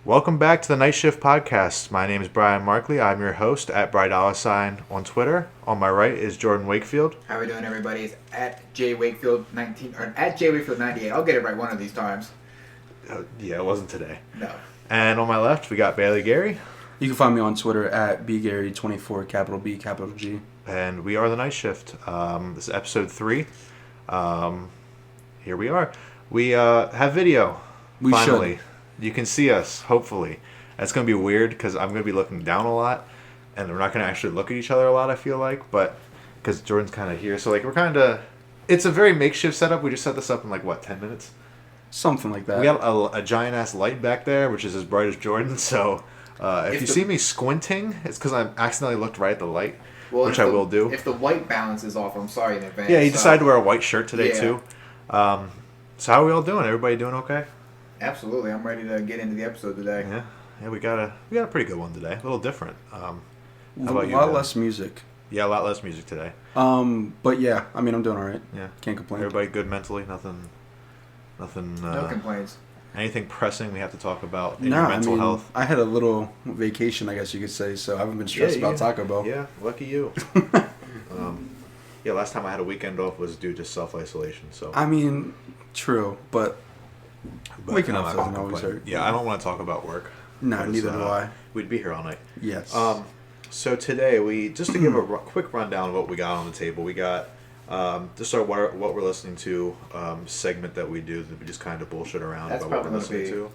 Welcome back to the Night Shift Podcast. My name is Brian Markley. I'm your host at BryDollarSign on Twitter. On my right is Jordan Wakefield. How we doing, everybody? It's at JWakefield19 or at JWakefield98. I'll get it right one of these times. Yeah, it wasn't today. No. And on my left, we got Bailey Gary. You can find me on Twitter at bgary24, capital B, capital G. And we are the Night Shift. This is episode 3. Here we are. We have video. We finally. should. You can see us, hopefully. It's going to be weird because I'm going to be looking down a lot. And we're not going to actually look at each other a lot, I feel like. But because Jordan's kind of here. So, we're kind of... It's a very makeshift setup. We just set this up in, 10 minutes? Something like that. We got a giant-ass light back there, which is as bright as Jordan. So, if you see me squinting, it's because I accidentally looked right at the light, which I will do. If the white balance is off, I'm sorry in advance. Yeah, he decided to wear a white shirt today, too. So how are we all doing? Everybody doing okay? Absolutely. I'm ready to get into the episode today. Yeah, we got a pretty good one today. A little different. How about you? A lot less music. Yeah, a lot less music today. But yeah, I'm doing all right. Yeah. Can't complain. Everybody good mentally? Nothing. No complaints. Anything pressing we have to talk about in your mental health? I had a little vacation, I guess you could say, so I haven't been stressed about Taco Bell. Yeah, lucky you. Last time I had a weekend off was due to self-isolation. So true, but waking up doesn't always hurt. Yeah, I don't want to talk about work. No, neither do I. We'd be here all night. Yes. So today, just to give a quick rundown of what we got on the table, we got just our what we're listening to segment that we do that we just kind of bullshit around about what we're listening to.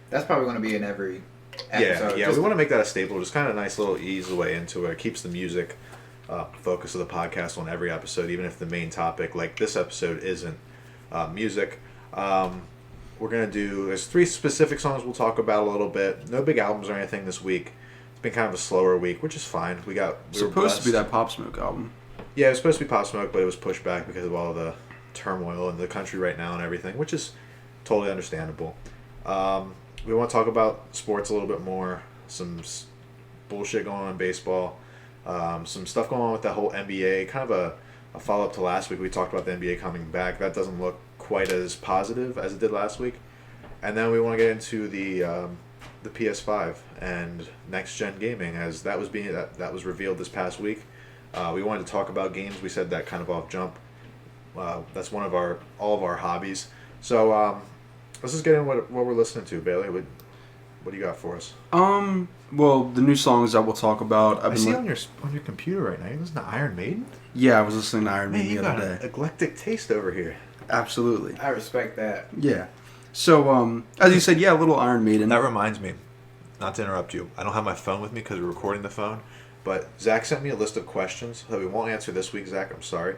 That's probably going to be in every episode. Yeah, we want to make that a staple. Just kind of a nice little ease way into it. It keeps the music focus of the podcast on every episode, even if the main topic, like this episode, isn't music. We're going to do, there's 3 specific songs we'll talk about a little bit. No big albums or anything this week. It's been kind of a slower week, which is fine. We were supposed to be that Pop Smoke album. Yeah, it was supposed to be Pop Smoke, but it was pushed back because of all the turmoil in the country right now and everything, which is totally understandable. We want to talk about sports a little bit more, some bullshit going on in baseball, some stuff going on with the whole NBA, kind of a follow-up to last week. We talked about the NBA coming back. That doesn't look quite as positive as it did last week. And then we want to get into the PS5 and next-gen gaming, as that was revealed this past week. We wanted to talk about games. We said that kind of off jump. That's one of all of our hobbies. So let's just get in what we're listening to, Bailey. What do you got for us? Well, the new songs that we'll talk about. I see on your computer right now. You listen to Iron Maiden? Yeah, I was listening to Iron Maiden the other day. You got an eclectic taste over here. Absolutely. I respect that. Yeah. So, as you said, a little Iron Maiden. That reminds me, not to interrupt you. I don't have my phone with me because we're recording the phone. But Zach sent me a list of questions that we won't answer this week, Zach. I'm sorry.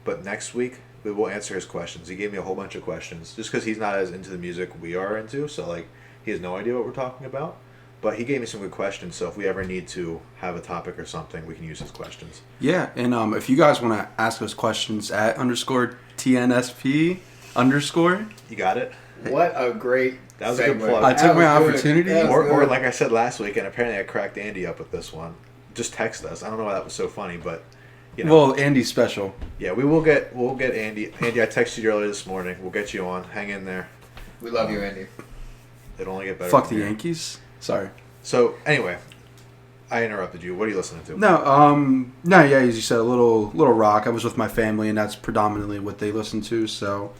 But next week, we will answer his questions. He gave me a whole bunch of questions just because he's not as into the music we are into. So, he has no idea what we're talking about. But he gave me some good questions. So if we ever need to have a topic or something, we can use his questions. Yeah. And if you guys want to ask us questions at _TNSP_. You got it? What a great That was a good plug. I took my opportunity. Or like I said last week, and apparently I cracked Andy up with this one. Just text us. I don't know why that was so funny, but Well, Andy's special. Yeah, we'll get Andy. Andy, I texted you earlier this morning. We'll get you on. Hang in there. We love you, Andy. It'll only get better. Fuck the Yankees. Sorry. So anyway, I interrupted you. What are you listening to? No, as you said, a little rock. I was with my family, and that's predominantly what they listen to. So,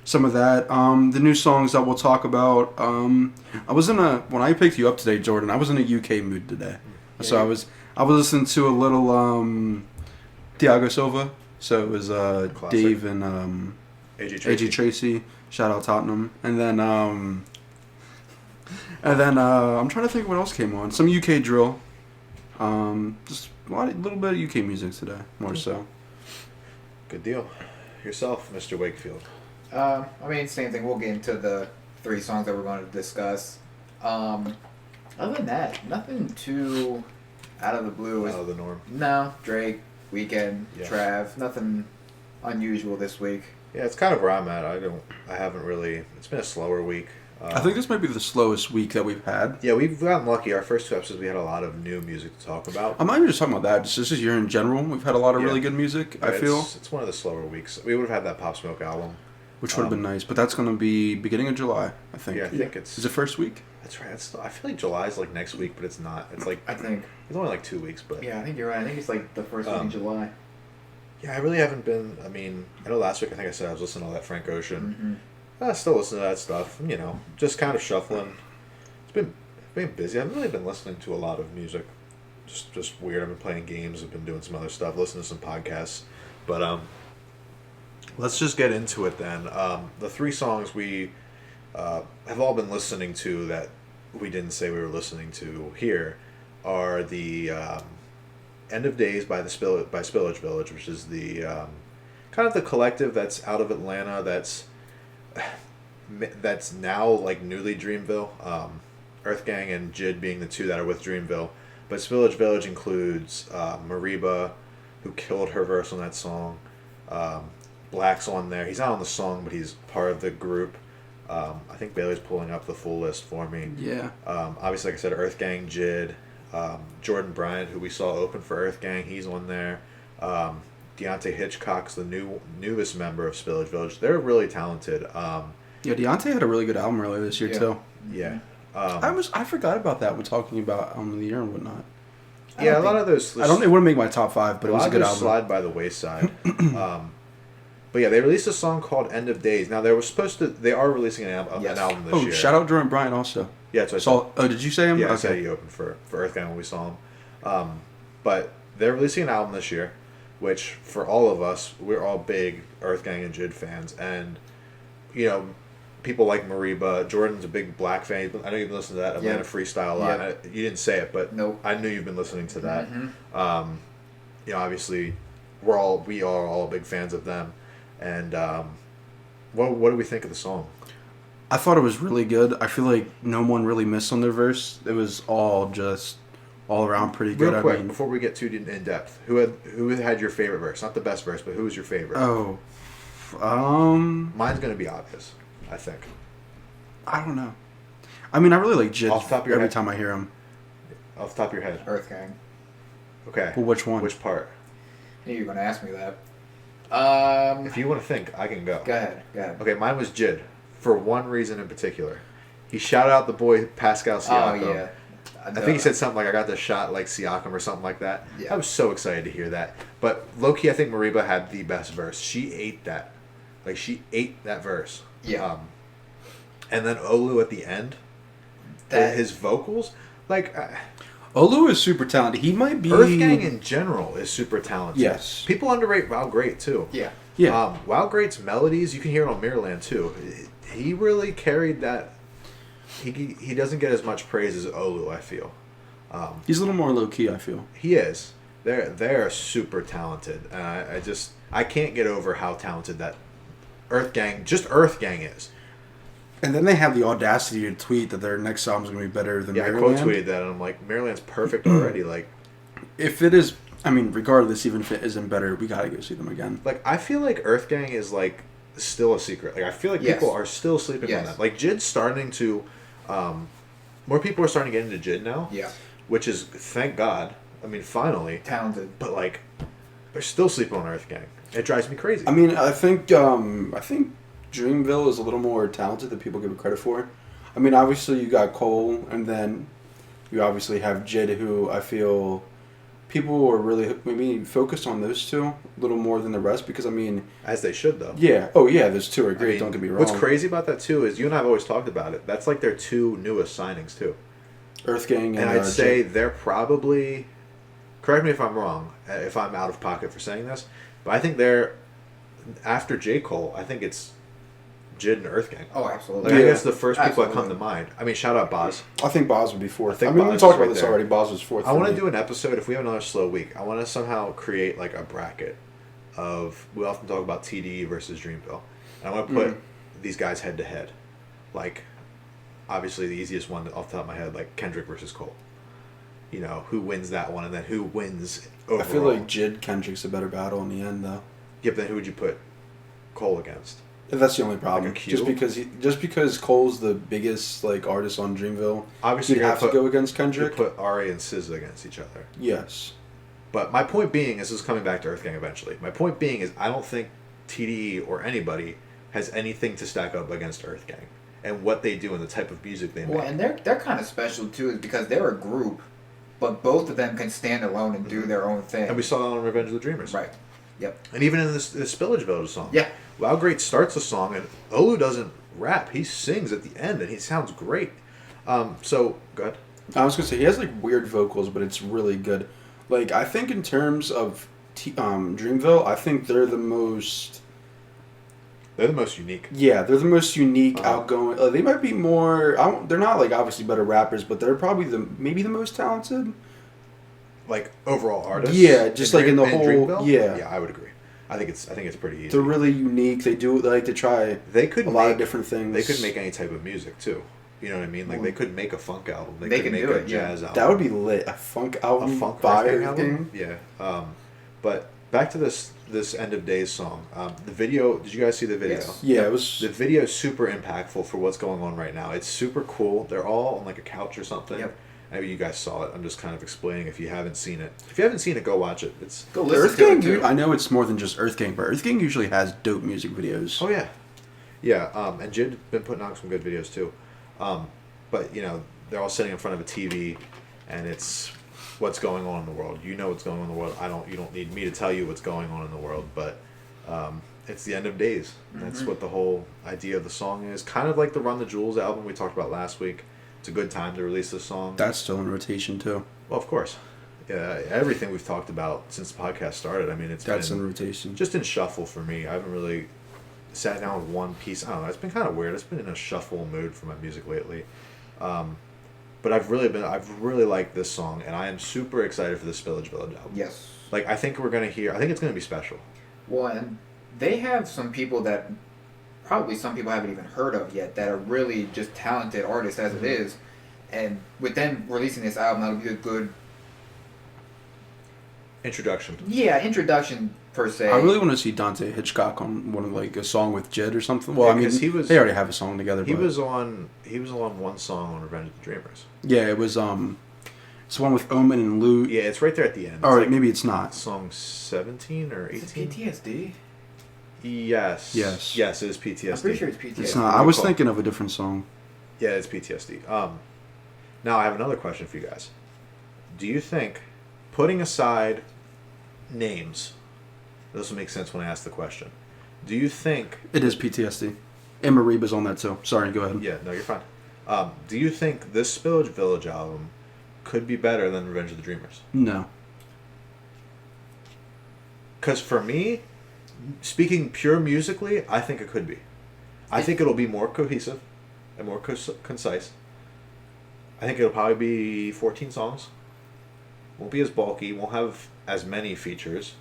some of that. The new songs that we'll talk about. I was when I picked you up today, Jordan. I was in a UK mood today, so I was listening to a little Thiago Silva. So it was Dave and AJ Tracy. Shout out Tottenham, and then I'm trying to think what else came on. Some UK drill. Just little bit of UK music today, more so. Good deal. Yourself, Mr. Wakefield. Same thing. We'll get into the 3 songs that we're going to discuss. Other than that, nothing too out of the blue. Out of the norm. No, Drake, Weeknd, Trav. Nothing unusual this week. Yeah, it's kind of where I'm at. I haven't really. It's been a slower week. I think this might be the slowest week that we've had. Yeah, we've gotten lucky. Our first 2 episodes, we had a lot of new music to talk about. I'm not even just talking about that. Just this year in general, we've had a lot of really good music, I feel. It's one of the slower weeks. We would have had that Pop Smoke album. Which would have been nice, but that's going to be beginning of July, I think. Yeah, I think it's... Is it first week? That's right. I feel like July's like next week, but it's not. It's like I think. it's only like 2 weeks, but Yeah, I think you're right. I think it's like the first week in July. yeah, I really haven't been. I mean, I know last week I think I said I was listening to all that Frank Ocean. Mm-hmm. I still listen to that stuff. You know, just kind of shuffling. It's been busy. I haven't really been listening to a lot of music. Just weird. I've been playing games. I've been doing some other stuff. Listening to some podcasts. But let's just get into it then. The 3 songs we have all been listening to that we didn't say we were listening to here are the End of Daze by Spillage Village, which is the kind of the collective that's out of Atlanta that's now like newly Dreamville. Earth Gang and Jid being the 2 that are with Dreamville. But Spillage Village includes Mariba, who killed her verse on that song. Black's on there. He's not on the song, but he's part of the group. I think Bailey's pulling up the full list for me. Yeah. Obviously, like I said, Earth Gang, Jid, Jordan Bryant, who we saw open for Earth Gang, he's on there. Deontay Hitchcock's the newest member of Spillage Village. They're really talented. Yeah, Deontay had a really good album earlier this year too. Yeah. I forgot about that when talking about album of the year and whatnot. Yeah, a lot of those. It wouldn't make my top 5, but it was a good album. Slide by the wayside. But yeah, they released a song called "End of Days." Now they are releasing an album this year. Shout out Jordan Bryant also. Yeah, that's what I saw. Oh, did you say him? Yeah, okay. I said he opened for Earth Gang when we saw him. But they're releasing an album this year, which for all of us, we're all big Earth Gang and Jid fans, and you know, people like Mariba. Jordan's a big Black fan. I know you've been listening to that Atlanta Freestyle a lot. You didn't say it, but nope. I knew you've been listening to that. Mm-hmm. You know, obviously, we are all big fans of them. And what do we think of the song? I thought it was really good. I feel like no one really missed on their verse. It was all around pretty good. Real quick, before we get too in depth, who had your favorite verse? Not the best verse, but who was your favorite? Mine's gonna be obvious, I think. I don't know. I mean, I really like Jid every head. time I hear him. Off the top of your head. Earth Gang. Okay. Well, which one? Which part? I knew you were gonna ask me that. If you want to think, I can go. Go ahead. Okay, mine was Jid, for one reason in particular. He shouted out the boy Pascal Siakam. Oh, yeah. I think he said something like, I got the shot like Siakam or something like that. Yeah. I was so excited to hear that. But low-key, I think Mariba had the best verse. She ate that. Like, she ate that verse. Yeah. And then Olu at the end, his vocals, like... Olu is super talented. He might be... Earth Gang in general is super talented. Yes. People underrate Wow Great, too. Yeah. Yeah. Wow Great's melodies, you can hear it on Mirrorland, too. He really carried that... He doesn't get as much praise as Olu, I feel. He's a little more low-key, I feel. He is. They're super talented. I can't get over how talented that Earth Gang is. And then they have the audacity to tweet that their next album's going to be better than Maryland. I quote tweeted that, and I'm like, Maryland's perfect already. Like, if it is, I mean, regardless, even if it isn't better, we got to go see them again. Like, I feel like Earth Gang is, like, still a secret. Like, I feel like people are still sleeping on that. Like, Jid's starting to, more people are starting to get into Jid now. Yeah. Which is, thank God. I mean, finally. Talented. But, like, they're still sleeping on Earth Gang. It drives me crazy. I mean, I think Dreamville is a little more talented than people give it credit for. I mean, obviously you got Cole, and then you obviously have Jid, who I feel people are really maybe focused on those two a little more than the rest, because I mean... As they should, though. Yeah. Oh, yeah, those two are great, don't get me wrong. What's crazy about that, too, is you and I have always talked about it. That's like their 2 newest signings, too. Earth Gang and I'd say they're probably... Correct me if I'm wrong, if I'm out of pocket for saying this, but I think they're... After J. Cole, I think it's Jid and Earth Gang. Oh, absolutely. Like, I guess the first people that come to mind. I mean, shout out Boz. I think Boz would be 4th. I mean, Boz we talked about right this there. already. Boz was 4th. I want to do an episode, if we have another slow week, I want to somehow create like a bracket of, we often talk about TDE versus Dreamville. And I want to put these guys head to head. Like, obviously the easiest one off the top of my head, like Kendrick versus Cole. You know, who wins that one, and then who wins overall. I feel like Jid Kendrick's a better battle in the end, though. Yeah, but then who would you put Cole against? That's the only problem. Like a Q? Just because Cole's the biggest like artist on Dreamville, obviously you'd have to go against Kendrick. You put Ari and SZA against each other. Yes. But my point being, this is coming back to Earth Gang eventually. My point being is I don't think TDE or anybody has anything to stack up against Earth Gang. and what they do and the type of music they make. Well, and they're kind of special too, is because they're a group, but both of them can stand alone and do their own thing. And we saw that on Revenge of the Dreamers. Right. Yep. And even in this Spillage Village song. Yeah. Wow Great starts the song, and Olu doesn't rap. He sings at the end, and he sounds great. So, go ahead. I was gonna say he has like weird vocals, but it's really good. Like I think in terms of Dreamville, I think they're the most. They're the most unique. Yeah, they're the most unique, outgoing. They might be more. They're not like obviously better rappers, but they're probably maybe the most talented. Like overall artists. Yeah, just like in the whole. Dreamville? Yeah, Yeah, I would agree. I think it's pretty easy. they're really unique. They like to try. They could a lot of different things. They could make any type of music too. You know what I mean? Like they could make a funk album. They could can make do a it, yeah. jazz album. That would be lit. A funk album. A funk by Earth Gang Earth Gang? album. Yeah. But back to this End of Days song. The video. Did you guys see the video? Yes. Yeah, it was. The video is super impactful for what's going on right now. It's super cool. They're all on like a couch or something. Yep. Maybe you guys saw it. I'm just kind of explaining if you haven't seen it. If you haven't seen it, go watch it. It's Go Earth listen to Gang. it too. I know it's more than just Earth Gang, but Earth Gang usually has dope music videos. oh yeah, yeah. And Jid been putting out some good videos too. But you know they're all sitting in front of a TV, and it's what's going on in the world. You know what's going on in the world. You don't need me to tell you what's going on in the world. But it's the end of days. That's what the whole idea of the song is. Kind of like the Run the Jewels album we talked about last week. It's a good time to release this song. That's still in rotation too. Well, of course. Yeah, everything we've talked about since the podcast started. I mean, That's been in rotation. just in shuffle for me. I haven't really sat down with one piece. I don't know. It's been kind of weird. It's been in a shuffle mood for my music lately. But I've really liked this song, and I am super excited for the Spillage Village album. Yes. Like, I think it's gonna be special. Well, and they have some people that probably some people haven't even heard of yet that are really just talented artists as it is. And with them releasing this album, that'll be a good Introduction. introduction per se. I really want to see Dante Hitchcock on one of like a song with Jid or something. Well, Yeah, I mean, 'cause he was- they already have a song together. He but was on one song on Revenge of the Dreamers. yeah, it was it's the one with Omen and Lou. Yeah, it's right there at the end. All right, like maybe it's not. song 17 or Is it 18. PTSD? Yes. Yes. Yes, it is PTSD. I'm pretty sure it's PTSD. It's Yeah, not. I I was recall. thinking of a different song. Yeah, it's PTSD. Now I have another question for you guys. Do you think, putting aside names, this will make sense when I ask the question. Do you think? It is PTSD. And Mariba's on that too. Sorry, go ahead. Yeah, no, you're fine. Do you think this Spillage Village album could be better than Revenge of the Dreamers? No. Because for me, speaking pure musically, I think it could be. I think it'll be more cohesive and more concise. I think it'll probably be 14 songs. Won't be as bulky. Won't have as many features.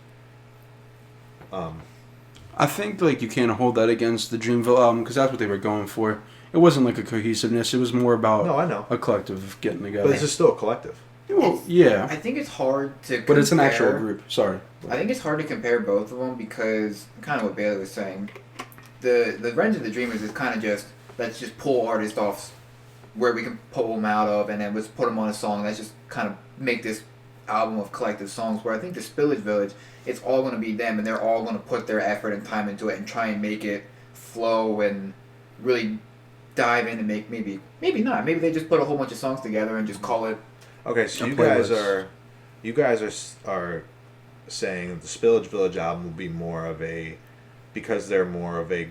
I think like you can't hold that against the Dreamville album because that's what they were going for. It wasn't like a cohesiveness. It was more about No, I know. a collective getting together. But this is still a collective. Well, yeah, I think it's hard to but it's an actual compare- group. Sorry. I think it's hard to compare both of them because kind of what Bailey was saying. The Revenge of the Dreamers is kind of just let's just pull artists off where we can pull them out of, and then let's put them on a song. Let's just kind of make this album of collective songs. Where I think the Spillage Village, it's all going to be them, and they're all going to put their effort and time into it and try and make it flow and really dive in and make maybe not. Maybe they just put a whole bunch of songs together and just call it. Okay, so A you playlist. guys are saying that the Spillage Village album will be more of a, because they're more of a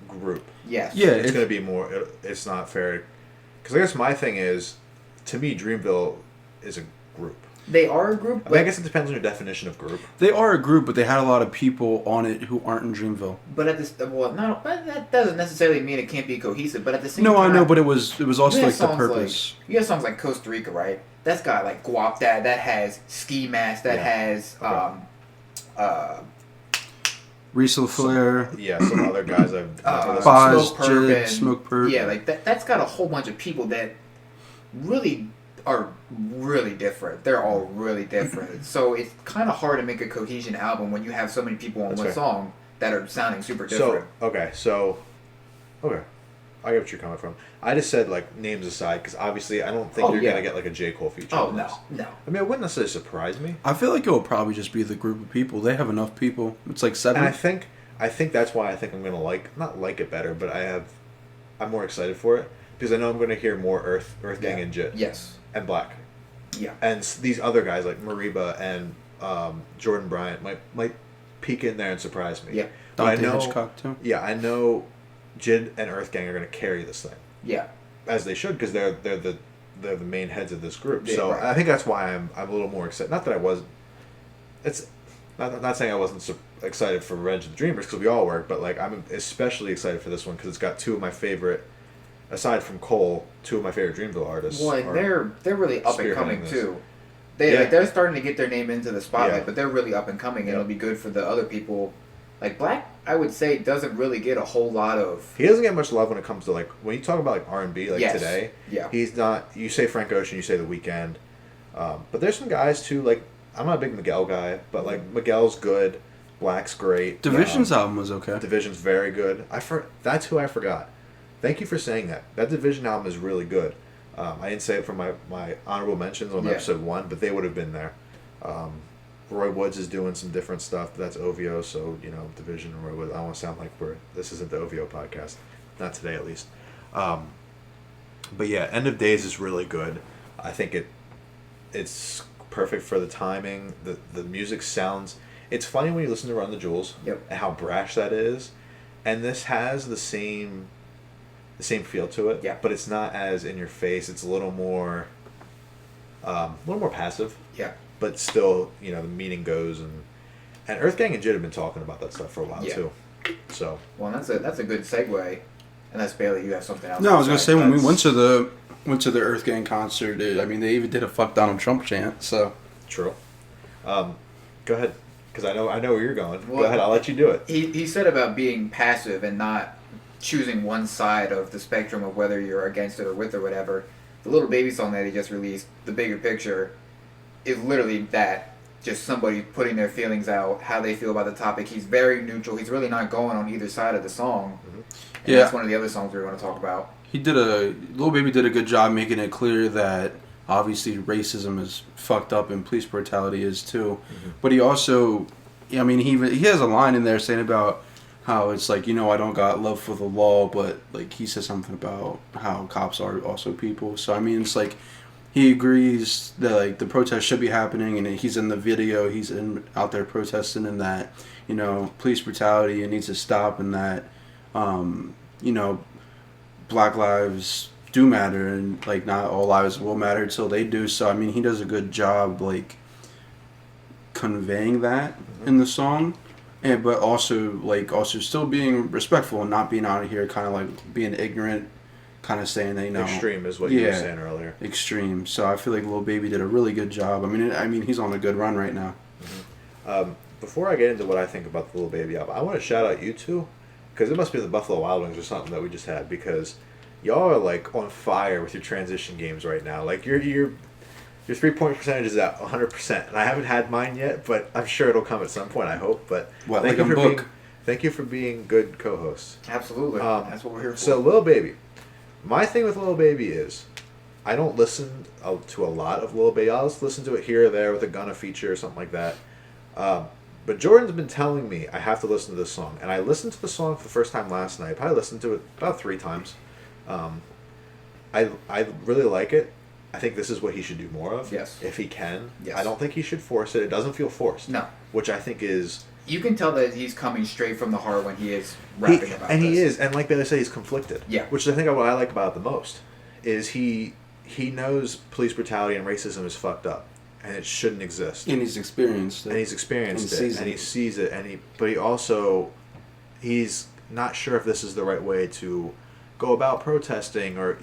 group. Yes. Yeah, It's going to be more. It's not fair, because I guess my thing is, to me, Dreamville is a group. They are a group, I but mean, I guess it depends on your definition of group. They are a group, but they had a lot of people on it who aren't in Dreamville. but at this but that doesn't necessarily mean it can't be cohesive. But at the same No, time, I know, but it was also you have like the songs purpose. you have songs like Costa Rica, right? That's got like Guap that has Ski Mask that Yeah. has Reese LaFleur, Yeah, some other guys I've never listened to. Boz, Smoke Perp Jid, and- Smoke Perp. yeah, like that's got a whole bunch of people that really are really different. They're all really different. So it's kind of hard to make a cohesion album when you have so many people on That's one fair. song that are sounding super different. Okay, I get what you're coming from. I just said like names aside because obviously I don't think Oh, you're yeah. gonna get like a J. Cole feature. Oh on no, this. no. I mean, it wouldn't necessarily surprise me. I feel like it will probably just be the group of people. They have enough people. It's like 7. And I think that's why I think I'm gonna not like it better, but I I'm more excited for it because I know I'm going to hear more Earth Gang and Jit. Yes. And Black. Yeah. And these other guys like Mariba and Jordan Bryant might peek in there and surprise me. Yeah. But I Dante know, Hitchcock too. Yeah, I know Jid and Earth Gang are going to carry this thing. Yeah. As they should, because they're the main heads of this group. Yeah, so right. I think that's why I'm a little more excited. Not that I wasn't. It's not saying I wasn't excited for Revenge of the Dreamers because we all were, but like I'm especially excited for this one because it's got two of my favorite, aside from Cole, two of my favorite Dreamville artists. Well, and they're really up and coming this. too. They're starting to get their name into the spotlight, Yeah. but they're really up and coming, and it'll be good for the other people. Like Black, I would say, doesn't really get a whole lot of. He doesn't get much love when it comes to like when you talk about like R&B like Yes. today. Yeah. He's not. You say Frank Ocean, you say The Weeknd, but there's some guys too. Like I'm not a big Miguel guy, but like Miguel's good, Black's great. Division's album was okay. Division's very good. That's who I forgot. Thank you for saying that. That Division album is really good. I didn't say it for my honorable mentions on episode 1, but they would have been there. Roy Woods is doing some different stuff, but that's OVO, so, Division and Roy Woods. I don't want to sound like this isn't the OVO podcast. Not today, at least. But yeah, End of Days is really good. I think it's perfect for the timing. The music sounds... It's funny when you listen to Run the Jewels and how brash that is. And this has the same feel to it, but it's not as in your face. It's a little more passive. Yeah. But still, the meaning goes, and Earth Gang and Jid have been talking about that stuff for a while too. So. Well, that's a good segue, unless Bailey, you have something else. No, I was gonna say when we went to the Earth Gang concert, they even did a "Fuck Donald Trump" chant. So. True. Go ahead, because I know where you're going. Well, go ahead, I'll let you do it. He said about being passive and not choosing one side of the spectrum of whether you're against it or with or whatever. The Little Baby song that he just released, The Bigger Picture, is literally that. Just somebody putting their feelings out, how they feel about the topic. He's very neutral. He's really not going on either side of the song. Mm-hmm. And that's one of the other songs we want to talk about. Little Baby did a good job making it clear that obviously racism is fucked up and police brutality is too. Mm-hmm. But he also, he has a line in there saying about how it's like, I don't got love for the law, but like he says something about how cops are also people. So it's like he agrees that like the protest should be happening, and he's in the video, he's out there protesting, and that police brutality needs to stop, and that Black lives do matter, and like not all lives will matter till they do. So he does a good job like conveying that in the song. But also still being respectful and not being out of here kind of like being ignorant, kind of saying that extreme is what you were saying earlier. Extreme. So I feel like Lil Baby did a really good job. He's on a good run right now. Mm-hmm. Before I get into what I think about the Lil Baby album, I want to shout out you two, because it must be the Buffalo Wild Wings or something that we just had, because y'all are like on fire with your transition games right now. Like your 3-point percentage is at 100%, and I haven't had mine yet, but I'm sure it'll come at some point. I hope. But thank you for being good co-hosts. Absolutely, that's what we're here for. So Lil Baby, my thing with Lil Baby is, I don't listen to a lot of Lil Baby. I'll just listen to it here or there with a Gunna feature or something like that. But Jordan's been telling me I have to listen to this song, and I listened to the song for the first time last night. I probably listened to it about 3 times. I really like it. I think this is what he should do more of. Yes. If he can. Yes. I don't think he should force it. It doesn't feel forced. No. Which I think is... You can tell that he's coming straight from the heart when he is rapping about this. And he is. And like Bailey said, he's conflicted. Yeah. Which is, I think, what I like about it the most. Is he knows police brutality and racism is fucked up. And it shouldn't exist. And he's experienced it. And he's experienced it. And he sees it. But he also... He's not sure if this is the right way to... go about protesting, or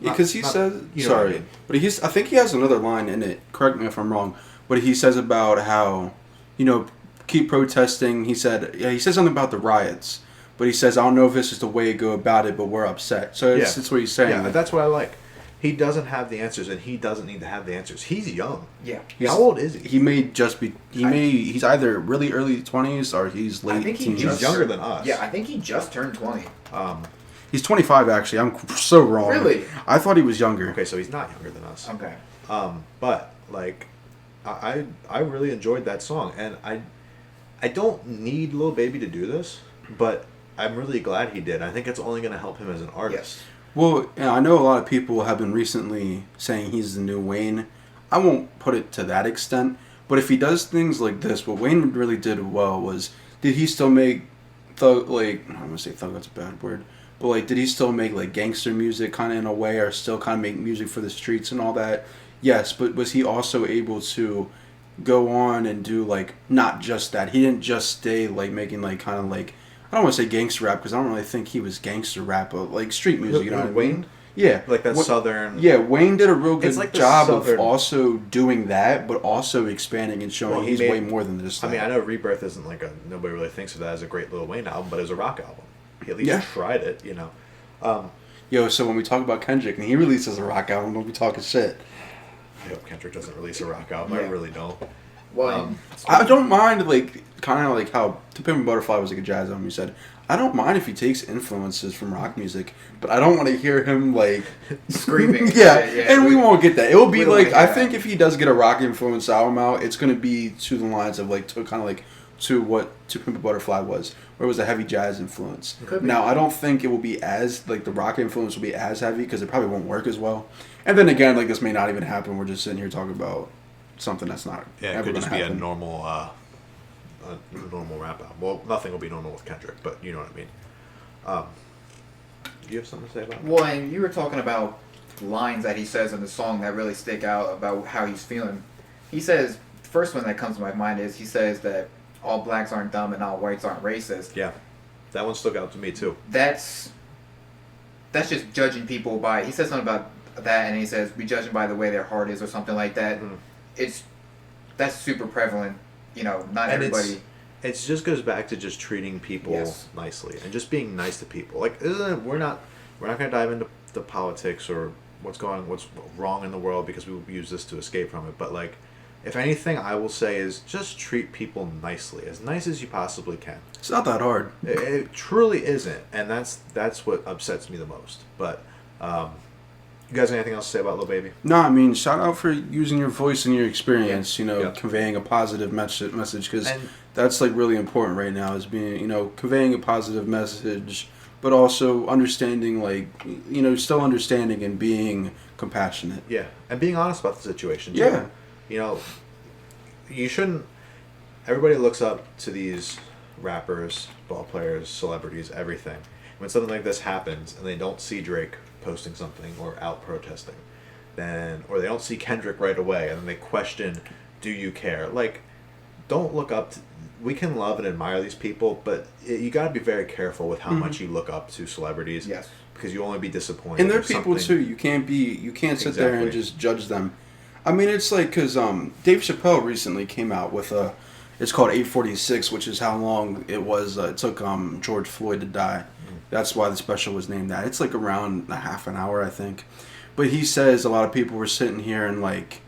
because he says sorry, but I think he has another line in it, correct me if I'm wrong, but he says about how keep protesting. He says something about the riots, but he says I don't know if this is the way to go about it, but we're upset. So it's what he's saying. Yeah, that's what I like. He doesn't have the answers, and he doesn't need to have the answers. He's young. Yeah. How old is he? He may just be. He's either really early 20s or he's late. I think teens. He's younger than us. Yeah, I think he just turned 20. He's 25, actually. I'm so wrong. Really? I thought he was younger. Okay, so he's not younger than us. Okay. But like, I really enjoyed that song, and I don't need Lil Baby to do this, but I'm really glad he did. I think it's only going to help him as an artist. Yes. Well, I know a lot of people have been recently saying he's the new Wayne. I won't put it to that extent, but if he does things like this, what Wayne really did well was, did he still make thug, like, I'm gonna say thug, that's a bad word, but like, did he still make like gangster music kind of in a way, or still kind of make music for the streets and all that? Yes, but was he also able to go on and do like not just that? He didn't just stay like making like kind of like, I don't want to say gangster rap because I don't really think he was gangster rap, but like street music. You know what I mean? Wayne? Yeah, Like that southern... Yeah, Wayne did a real good like the job southern... of also doing that, but also expanding and showing he's way more than just that. I mean, I know Rebirth isn't like a... Nobody really thinks of that as a great Lil Wayne album, but it was a rock album. He at least tried it, you know. Yo, so when we talk about Kendrick and he releases a rock album, don't be talking shit. I hope Kendrick doesn't release a rock album. I really don't. Well, I don't mind, like, kind of like how To Pimp a Butterfly was like a jazz album, you said. I don't mind if he takes influences from rock music, but I don't want to hear him, like... screaming. And we won't get that. It will be like, I think that. if he does get a rock influence album out, it's going to be to the lines of, like, to kind of like, to what To Pimp a Butterfly was, where it was a heavy jazz influence. Now, I don't think it will be as, like, the rock influence will be as heavy, because it probably won't work as well. And then again, like, this may not even happen. We're just sitting here talking about something that's not Yeah, it ever could going just to be happen. a normal rap album. Well, nothing will be normal with Kendrick, but you know what I mean. Do you have something to say about that? Well, and you were talking about lines that he says in the song that really stick out about how he's feeling. He says, the first one that comes to my mind is he says that all blacks aren't dumb and all whites aren't racist. Yeah, that one stuck out to me too. That's just judging people by... He says something about that, and he says, we judge them by the way their heart is or something like that. That's super prevalent. You know, not And everybody... It just goes back to just treating people nicely and just being nice to people. Like, we're not going to dive into the politics or what's wrong in the world because we use this to escape from it. But like, if anything, I will say is just treat people nicely, as nice as you possibly can. It's not that hard. It truly isn't, and that's what upsets me the most. But you guys have anything else to say about Lil Baby? No, I mean, shout out for using your voice and your experience, Yeah. conveying a positive message, because that's, like, really important right now, is being, conveying a positive message, but also understanding, like, still understanding and being compassionate. Yeah, and being honest about the situation, too. Yeah. You shouldn't... Everybody looks up to these rappers, ball players, celebrities, everything. When something like this happens and they don't see Drake posting something or out protesting, or they don't see Kendrick right away and then they question, do you care? Like, don't look up to... We can love and admire these people, but you got to be very careful with how much you look up to celebrities. Yes. Because you'll only be disappointed. And they're people too. You can't sit there and just judge them. I mean, it's like, because Dave Chappelle recently came out with it's called 846, which is how long it took George Floyd to die. That's why the special was named that. It's like around a half an hour, I think. But he says a lot of people were sitting here and like,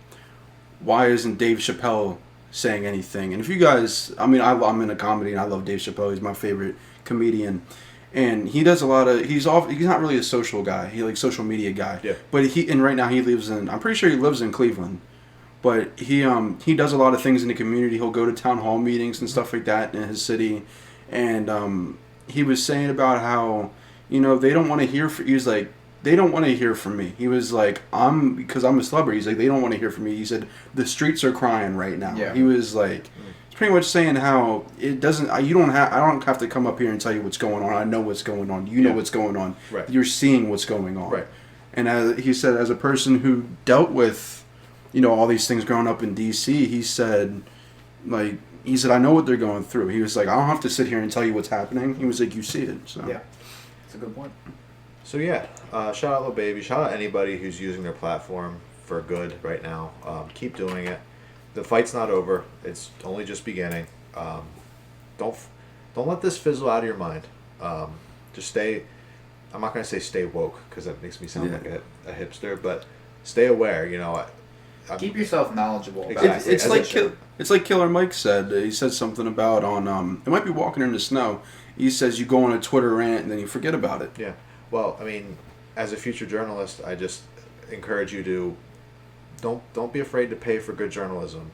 why isn't Dave Chappelle saying anything? And if you guys, I mean, I'm in a comedy and I love Dave Chappelle. He's my favorite comedian. And he does a lot of, he's not really a social guy. He like social media guy. Yeah. But and right now he lives I'm pretty sure he lives in Cleveland. But he does a lot of things in the community. He'll go to town hall meetings and stuff like that in his city. And he was saying about how, they don't want to hear they don't want to hear from me. He was like, because I'm a celebrity. He's like, they don't want to hear from me. He said, the streets are crying right now. Yeah. He was like, it's pretty much saying how it doesn't, I don't have to come up here and tell you what's going on. I know what's going on. You know what's going on. Right. You're seeing what's going on. Right. And he said, as a person who dealt with, all these things growing up in D.C., he said, I know what they're going through. He was like, I don't have to sit here and tell you what's happening. He was like, you see it. So. Yeah. It's a good point. So yeah, shout out Lil Baby. Shout out anybody who's using their platform for good right now. Keep doing it. The fight's not over. It's only just beginning. Don't let this fizzle out of your mind. Just stay. I'm not gonna say stay woke because that makes me sound like a hipster, but stay aware. Keep yourself knowledgeable. Exactly. It's like Killer Mike said. He said something about it might be walking in the snow. He says you go on a Twitter rant and then you forget about it. Yeah. Well, I mean, as a future journalist, I just encourage you to don't be afraid to pay for good journalism.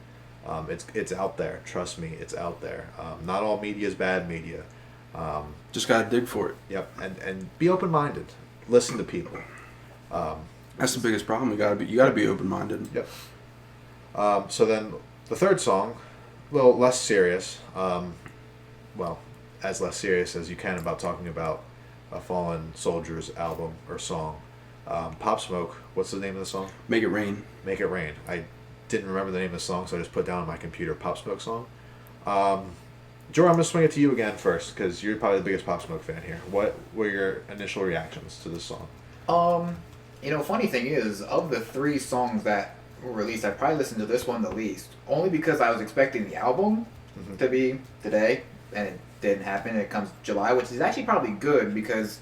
It's out there. Trust me, it's out there. Not all media is bad media. Just gotta dig for it. Yep, and be open minded. Listen to people. That's the biggest problem. You gotta be open minded. Yep. So then the third song, a little less serious. Well, as less serious as you can about talking about a fallen soldier's album or song. Pop Smoke. What's the name of the song? Make It Rain. Make It Rain. I didn't remember the name of the song, so I just put down on my computer Pop Smoke song. Jordan, I'm going to swing it to you again first, because you're probably the biggest Pop Smoke fan here. What were your initial reactions to this song? Funny thing is, of the 3 songs that were released, I probably listened to this one the least. Only because I was expecting the album to be today, and it didn't happen. It comes July, which is actually probably good, because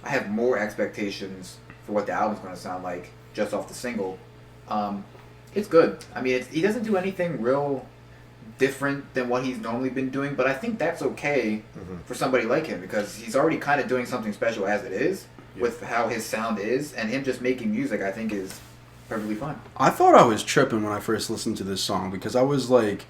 I have more expectations for what the album's going to sound like just off the single. It's good. I mean, he doesn't do anything real different than what he's normally been doing, but I think that's okay for somebody like him, because he's already kind of doing something special as it is with how his sound is, and him just making music I think is perfectly fine. I thought I was tripping when I first listened to this song, because I was like,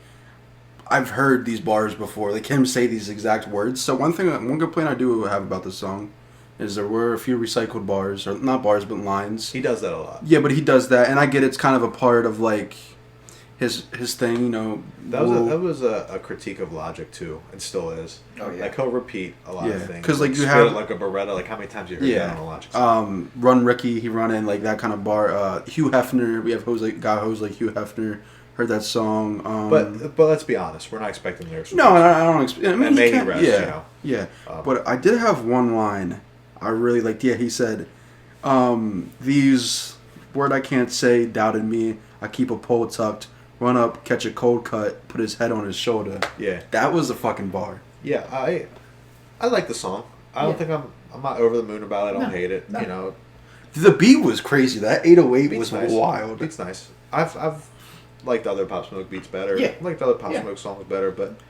I've heard these bars before, like him say these exact words. So one complaint I do have about this song is there were a few recycled bars, or not bars but lines. He does that a lot. Yeah, but he does that, and I get it's kind of a part of like his thing, That was a critique of Logic too, and still is. Oh yeah. Like he'll repeat a lot of things. Because like you spit have it like a Beretta. Like how many times have you heard that on a Logic song? Run Ricky, he run in like that kind of bar. Hugh Hefner, we have hoes like Hugh Hefner. Heard that song. But let's be honest, we're not expecting lyrics. No, I don't expect. I mean, and maybe rest, yeah. But I did have one line I really liked. Yeah, he said, "These word I can't say doubted me. I keep a pole tucked, run up, catch a cold cut, put his head on his shoulder." Yeah, that was a fucking bar. Yeah, I like the song. I don't think I'm not over the moon about it. I don't hate it. No. The beat was crazy. That 808 was nice. wild. It's nice. I've liked other Pop Smoke beats better. Yeah. Liked other Pop Smoke songs better, but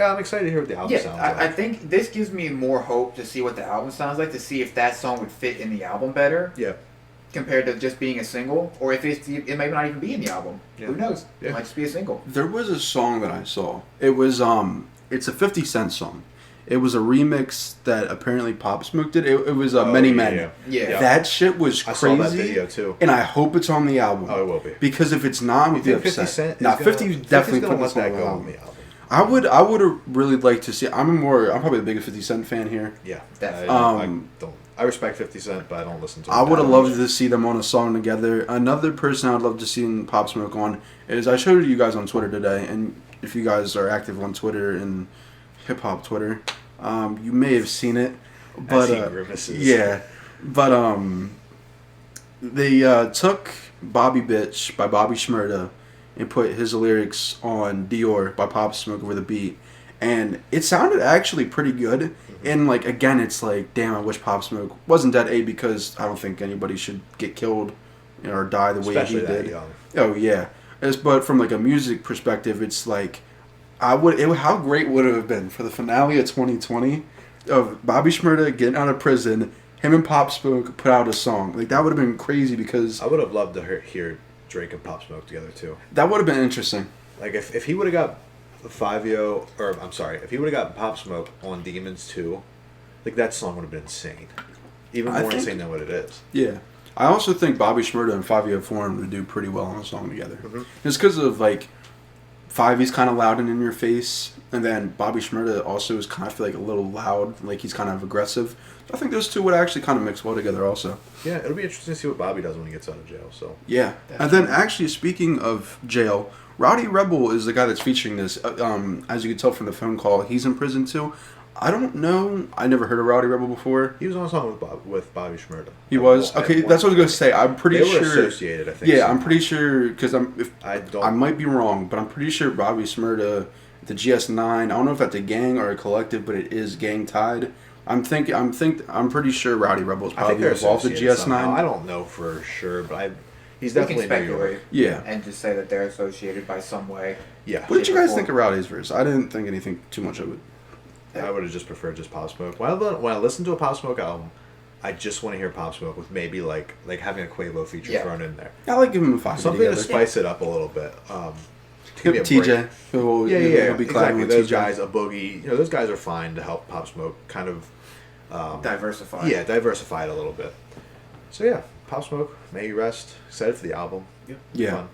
I'm excited to hear what the album sounds like. I think this gives me more hope to see what the album sounds like, to see if that song would fit in the album better. Yeah. Compared to just being a single, or if it might not even be in the album. Yeah. Who knows? Yeah. It might just be a single. There was a song that I saw. It was it's a 50 Cent song. It was a remix that apparently Pop Smoke did. It was Many Men. Yeah. That shit was crazy. I saw that video too. And I hope it's on the album. Oh, it will be. Because if it's not, I'm gonna be upset. 50 Cent Nah, 50 definitely put this that on go the on the album. album. I would have really liked to see. I'm probably the biggest 50 Cent fan here. Yeah. Definitely. I respect 50 Cent, but I don't listen to him. I would have loved to see them on a song together. Another person I'd love to see Pop Smoke on is, I showed you guys on Twitter today, and if you guys are active on Twitter and hip hop Twitter, you may have seen it. But yeah, but they took Bobby Bitch by Bobby Shmurda and put his lyrics on Dior by Pop Smoke over the beat, and it sounded actually pretty good. And like again, it's like, damn, I wish Pop Smoke wasn't dead. Because I don't think anybody should get killed or die the way Especially he that did. young. Oh yeah, but from like a music perspective, it's like how great would it have been for the finale of 2020 of Bobby Shmurda getting out of prison, him and Pop Smoke put out a song. Like that would have been crazy, because I would have loved to hear Drake and Pop Smoke together too. That would have been interesting. Like if he would have got if he would have got Pop Smoke on Demons 2, like that song would have been insane. Even more insane than what it is. Yeah. I also think Bobby Shmurda and 5 Foreign would do pretty well on a song together. Just because of like 5's kind of loud and in your face, and then Bobby Shmurda also is kind of, I feel like, a little loud, like he's kind of aggressive. I think those two would actually kind of mix well together also. Yeah, it'll be interesting to see what Bobby does when he gets out of jail. So yeah. And then actually, speaking of jail, Rowdy Rebel is the guy that's featuring this. As you can tell from the phone call, he's in prison too. I don't know. I never heard of Rowdy Rebel before. He was on a song with Bobby Shmurda. He was? Okay, that's what I was going to say. I'm pretty sure. They were associated, I think. Yeah, I'm pretty sure, because I might be wrong, but I'm pretty sure Bobby Shmurda, the GS9, I don't know if that's a gang or a collective, but it is gang tied. I'm pretty sure Rowdy Rebel is probably involved with GS9. Somehow. I don't know for sure, but he's definitely New York. Yeah. And just say that they're associated by some way. Yeah. What did you guys think of Rowdy's verse? I didn't think anything too much of it. I would have just preferred just Pop Smoke. When I listen to a Pop Smoke album, I just want to hear Pop Smoke with maybe like having a Quavo feature thrown in there. I like giving him 5 something together. to spice it up a little bit. Give me a TJ. break. He'll be Exactly. clapping with Those TJ. guys, a Boogie, those guys are fine to help Pop Smoke kind of Diversify. Yeah, diversify it a little bit. So yeah, Pop Smoke, May You Rest. Excited for the album. Yep. Yeah.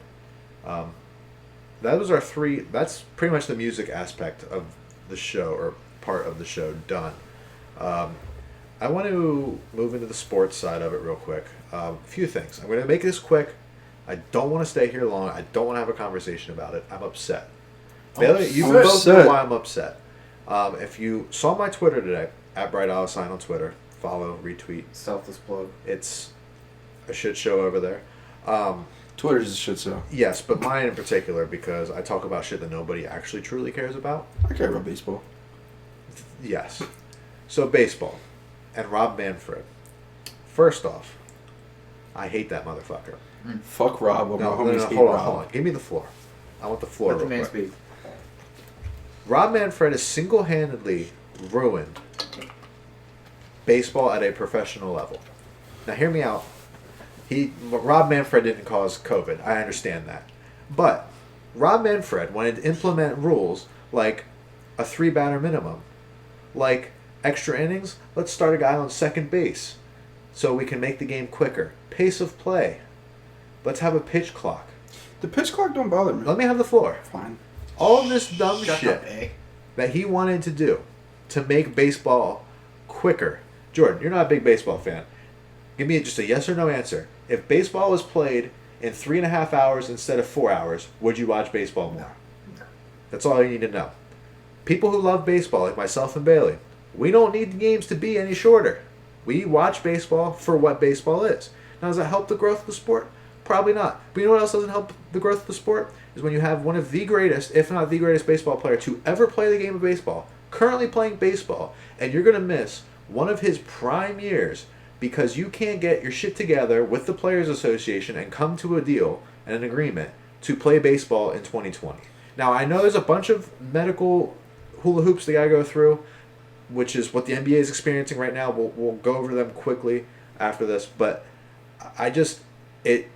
Fun. That was our three. That's pretty much the music aspect of the show, or part of the show, done. I want to move into the sports side of it real quick. A few things. I'm going to make this quick. I don't want to stay here long. I don't want to have a conversation about it. I'm upset. Bailey, you both know why I'm upset. If you saw my Twitter today, at @BrightAlsign on Twitter, follow, retweet. Selfless plug. It's a shit show over there. Twitter's a shit show. Yes, but mine in particular, because I talk about shit that nobody actually truly cares about. I care about baseball. Yes. So baseball and Rob Manfred. First off, I hate that motherfucker. Fuck Rob. No, hate hold Rob. on. Give me the floor. I want the floor Let the real man quick. speak. Rob Manfred has single-handedly ruined baseball at a professional level. Now, hear me out. Rob Manfred didn't cause COVID. I understand that. But Rob Manfred wanted to implement rules like a 3-batter minimum, like extra innings. Let's start a guy on second base so we can make the game quicker. Pace of play. Let's have a pitch clock. The pitch clock don't bother me. Let me have the floor. Fine. All of this dumb Shut shit up, eh? that he wanted to do to make baseball quicker. Jordan, you're not a big baseball fan. Give me just a yes or no answer. If baseball was played in 3.5 hours instead of 4 hours, would you watch baseball more? No. That's all you need to know. People who love baseball, like myself and Bailey, we don't need the games to be any shorter. We watch baseball for what baseball is. Now, does that help the growth of the sport? Probably not. But you know what else doesn't help the growth of the sport? Is when you have one of the greatest, if not the greatest baseball player to ever play the game of baseball, currently playing baseball, and you're going to miss one of his prime years because you can't get your shit together with the Players Association and come to a deal and an agreement to play baseball in 2020. Now, I know there's a bunch of medical hula hoops they got to go through, which is what the NBA is experiencing right now. We'll go over them quickly after this, but I just it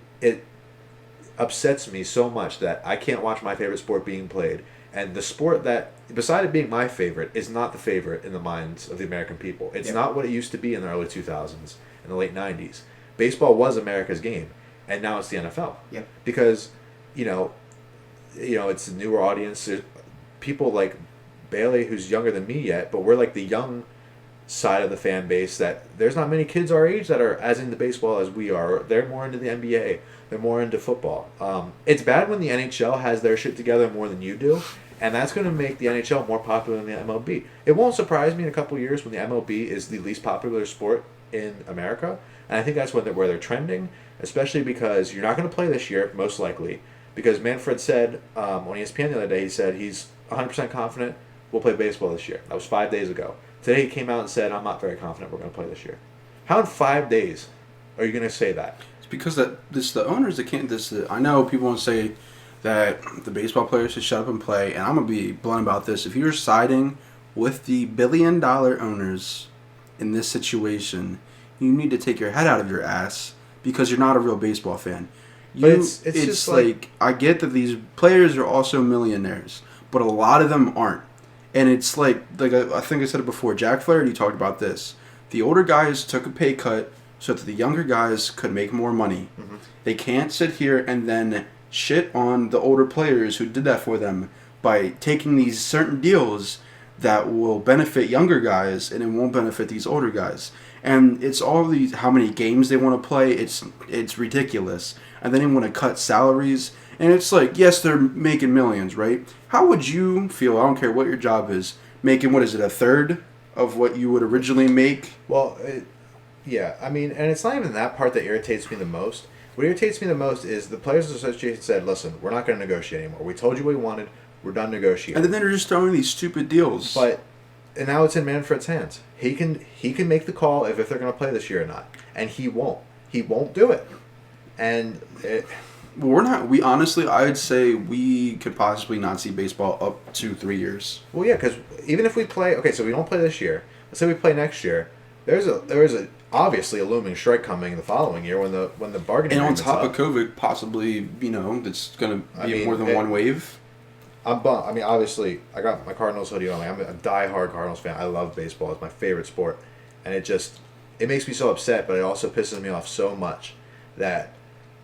upsets me so much that I can't watch my favorite sport being played, and the sport that, beside it being my favorite, is not the favorite in the minds of the American people. It's not what it used to be in the early 2000s and the late 90s. Baseball was America's game, and now it's the NFL. Yep. Because it's a newer audience. People like Bailey, who's younger than me yet, but we're like the young side of the fan base, that there's not many kids our age that are as into baseball as we are. They're more into the NBA. They're more into football. It's bad when the NHL has their shit together more than you do, and that's going to make the NHL more popular than the MLB. It won't surprise me in a couple of years when the MLB is the least popular sport in America, and I think that's where they're trending, especially because you're not going to play this year, most likely, because Manfred said on ESPN the other day, he said he's 100% confident we'll play baseball this year. That was 5 days ago. Today he came out and said, I'm not very confident we're going to play this year. How in 5 days are you going to say that? It's because the owners that can't. I know people want to say that the baseball players should shut up and play, and I'm gonna be blunt about this. If you're siding with the billion-dollar owners in this situation, you need to take your head out of your ass because you're not a real baseball fan. It's just like I get that these players are also millionaires, but a lot of them aren't. And it's like I think I said it before, Jack Flaherty talked about this. The older guys took a pay cut so that the younger guys could make more money. Mm-hmm. They can't sit here and then shit on the older players who did that for them by taking these certain deals that will benefit younger guys and it won't benefit these older guys. And it's all these, how many games they want to play, it's ridiculous. And then they want to cut salaries. And it's like, yes, they're making millions, right? How would you feel, I don't care what your job is, making, what is it, a third of what you would originally make? Well, yeah, I mean, and it's not even that part that irritates me the most. What irritates me the most is the Players Association said, listen, we're not going to negotiate anymore. We told you what we wanted. We're done negotiating. And then they're just throwing these stupid deals. And now it's in Manfred's hands. He can make the call if they're going to play this year or not. And he won't. He won't do it. And we honestly, I would say we could possibly not see baseball up to 3 years. Well, yeah, because even if we play, okay, so we don't play this year. Let's say we play next year. There's obviously a looming strike coming the following year when the bargaining. And on top of COVID, possibly, that's going to be more than one wave. I'm bummed. I mean, obviously, I got my Cardinals hoodie on. Like, I'm a diehard Cardinals fan. I love baseball. It's my favorite sport, and it makes me so upset. But it also pisses me off so much that